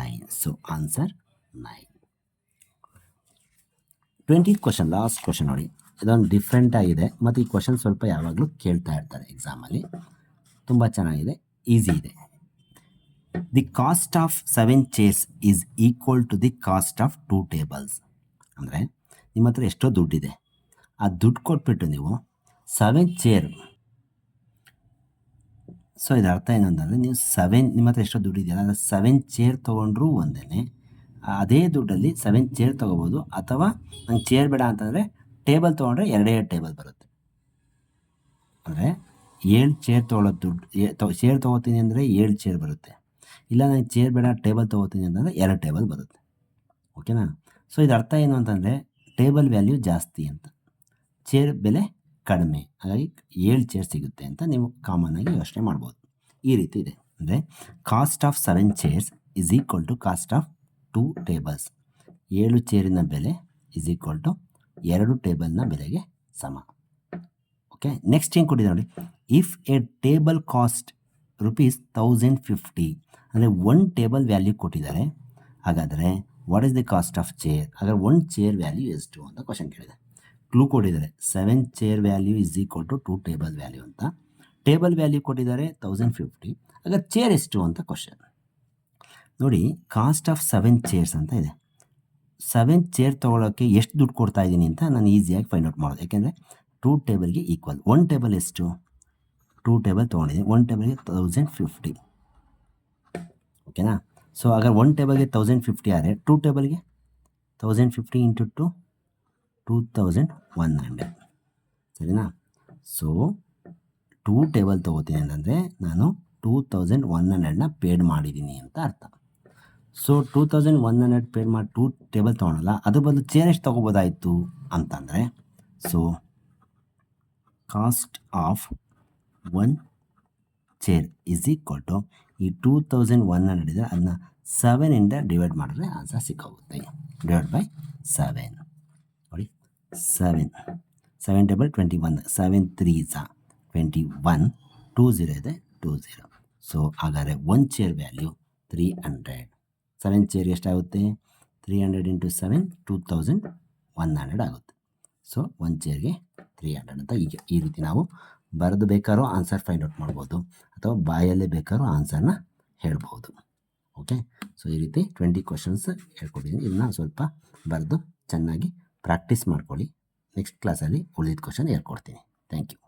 9. So answer 9. 20th question, last question ನೋಡಿ. ಇದೊಂದು ಡಿಫ್ರೆಂಟ್ ಆಗಿದೆ ಮತ್ತು ಈ ಕ್ವಶನ್ ಸ್ವಲ್ಪ ಯಾವಾಗಲೂ ಕೇಳ್ತಾ ಇರ್ತಾರೆ ಎಕ್ಸಾಮಲ್ಲಿ. ತುಂಬ ಚೆನ್ನಾಗಿದೆ, ಈಸಿ ಇದೆ. The cost of 7 chairs is equal to the cost of 2 tables. ಅಂದರೆ ನಿಮ್ಮ ಹತ್ರ ಎಷ್ಟೋ ದುಡ್ಡಿದೆ, ಆ ದುಡ್ಡು ಕೊಟ್ಬಿಟ್ಟು ನೀವು 7 ಚೇರ್, ಸೊ ಇದರ ಅರ್ಥ ಏನಂತಂದರೆ ನೀವು ನಿಮ್ಮ ಹತ್ರ ಎಷ್ಟೋ ದುಡ್ಡು ಇದೆಯಲ್ಲ, ಅಂದರೆ 7 ಚೇರ್ ತೊಗೊಂಡ್ರೂ ಒಂದೇ, ಅದೇ ದುಡ್ಡಲ್ಲಿ 7 ಚೇರ್ ತೊಗೋಬೋದು. ಅಥವಾ ನಂಗೆ ಚೇರ್ ಬೇಡ ಅಂತಂದರೆ ಟೇಬಲ್ ತೊಗೊಂಡ್ರೆ 2 ಟೇಬಲ್ ಬರುತ್ತೆ. ಅಂದರೆ 7 ಚೇರ್ ತೊಗೊಳ್ಳೋದು ದುಡ್ಡು, ಚೇರ್ ತೊಗೋತೀನಿ ಅಂದರೆ 7 ಚೇರ್ ಬರುತ್ತೆ. ಇಲ್ಲ ನನಗೆ ಚೇರ್ ಬೇಡ ಟೇಬಲ್ ತೊಗೋತೀನಿ ಅಂತಂದರೆ 2 ಟೇಬಲ್ ಬರುತ್ತೆ. ಓಕೆನಾ? ಸೊ ಇದರ ಅರ್ಥ ಏನು ಅಂತಂದರೆ ಟೇಬಲ್ ವ್ಯಾಲ್ಯೂ ಜಾಸ್ತಿ ಅಂತ, ಚೇರ್ ಬೆಲೆ ಕಡಿಮೆ, ಹಾಗಾಗಿ 7 ಚೇರ್ ಸಿಗುತ್ತೆ ಅಂತ ನೀವು ಕಾಮನ್ನಾಗಿ ಯೋಚನೆ ಮಾಡ್ಬೋದು. ಈ ರೀತಿ ಇದೆ. ಅಂದರೆ cost of 7 chairs is equal to cost of 2 tables. 7 ಚೇರಿನ ಬೆಲೆ ಈಸ್ ಈಕ್ವಲ್ ಟು 2 ಟೇಬಲ್ನ ಬೆಲೆಗೆ ಸಮ. ಓಕೆ, ನೆಕ್ಸ್ಟ್ ಏನು ಕೊಟ್ಟಿದೆ ನೋಡಿ. ಇಫ್ ಎ ಟೇಬಲ್ ಕಾಸ್ಟ್ ₹1050, ಅಂದರೆ 1 ಟೇಬಲ್ ವ್ಯಾಲ್ಯೂ ಕೊಟ್ಟಿದ್ದಾರೆ, ಹಾಗಾದರೆ what is the cost of chair? ಹಾಗಾದ್ರೆ 1 ಚೇರ್ ವ್ಯಾಲ್ಯೂ ಎಷ್ಟು ಅಂತ ಕ್ವಶನ್ ಕೇಳಿದೆ. ಕ್ಲೂ ಕೊಟ್ಟಿದ್ದಾರೆ 7 chair value is equal to 2 table value ಅಂತ. ಟೇಬಲ್ ವ್ಯಾಲ್ಯೂ ಕೊಟ್ಟಿದ್ದಾರೆ 1050. ಹಾಗಾದ್ರೆ ಚೇರ್ ಎಷ್ಟು ಅಂತ ಕ್ವಶನ್ ನೋಡಿ. ಕಾಸ್ಟ್ ಆಫ್ 7 chairs ಅಂತ ಇದೆ. 7 ಚೇರ್ ತೊಗೊಳೋಕ್ಕೆ ಎಷ್ಟು ದುಡ್ಡು ಕೊಡ್ತಾ ಇದ್ದೀನಿ ಅಂತ ನಾನು ಈಸಿಯಾಗಿ ಫೈಂಡ್ ಔಟ್ ಮಾಡೋದು. ಯಾಕೆಂದರೆ 2 ಟೇಬಲ್ಗೆ ಈಕ್ವಲ್. 1 ಟೇಬಲ್ ಎಷ್ಟು? 2 ಟೇಬಲ್ ತೊಗೊಂಡಿದ್ದೀನಿ. 1 ಟೇಬಲ್ಗೆ 1050. ಓಕೆನಾ? ಸೊ ಹಾಗಾದ್ರೆ 1 ಟೇಬಲ್ಗೆ 1050 ಆದರೆ 2 ಟೇಬಲ್ಗೆ 1050 ಇಂಟು 2 2100. ಸರಿನಾ? ಸೊ 2 ಟೇಬಲ್ ತೊಗೋತೀನಿ ಅಂತಂದರೆ ನಾನು 2100ನ ಪೇಡ್ ಮಾಡಿದ್ದೀನಿ ಅಂತ ಅರ್ಥ. ಸೊ 2100 ಪೇಡ್ ಮಾಡಿ 2 ಟೇಬಲ್ ತೊಗೊಳಲ್ಲ, ಅದ್ರ ಬದಲು ಚೇರ್ ಎಷ್ಟು ತೊಗೋಬೋದಾಯಿತು ಅಂತಂದರೆ, so cost of 1 chair is equal to ಈ 2100 ಇದೆ, ಅದನ್ನ 7ಇಂದ ಡಿವೈಡ್ ಮಾಡಿದ್ರೆ ಆನ್ಸರ್ ಸಿಕ್ಕೋಗುತ್ತೆ. ಡಿವೈಡ್ ಬೈ 7 ನೋಡಿ. 7 ಟೇಬಲ್ 21, 7 3s 21, 20 ಇದೆ 20. ಸೊ ಹಾಗಾದರೆ 1 ಚೇರ್ ವ್ಯಾಲ್ಯೂ 300. 7 ಚೇರ್ ಎಷ್ಟಾಗುತ್ತೆ? 300 ಇಂಟು 7 2100 ಆಗುತ್ತೆ. ಸೊ 1 ಚೇರ್ಗೆ 300 ಅಂತ ಈ ರೀತಿ ನಾವು ಬರೆದು ಬೇಕಾದ್ರೂ ಆನ್ಸರ್ ಫೈಂಡ್ ಔಟ್ ಮಾಡ್ಬೋದು, ಅಥವಾ ಬಾಯಲ್ಲೇ ಬೇಕಾದ್ರೂ ಆನ್ಸರ್ನ ಹೇಳ್ಬೋದು. ಓಕೆ, ಸೊ ಈ ರೀತಿ 20 ಕ್ವಶನ್ಸ್ ಹೇಳ್ಕೊಟ್ಟಿದ್ದೀನಿ. ಇದನ್ನ ಸ್ವಲ್ಪ ಬರೆದು ಚೆನ್ನಾಗಿ ಪ್ರಾಕ್ಟೀಸ್ ಮಾಡ್ಕೊಳ್ಳಿ. ನೆಕ್ಸ್ಟ್ ಕ್ಲಾಸಲ್ಲಿ ಉಳಿದ ಕ್ವಶನ್ ಹೇಳ್ಕೊಡ್ತೀನಿ. Thank you.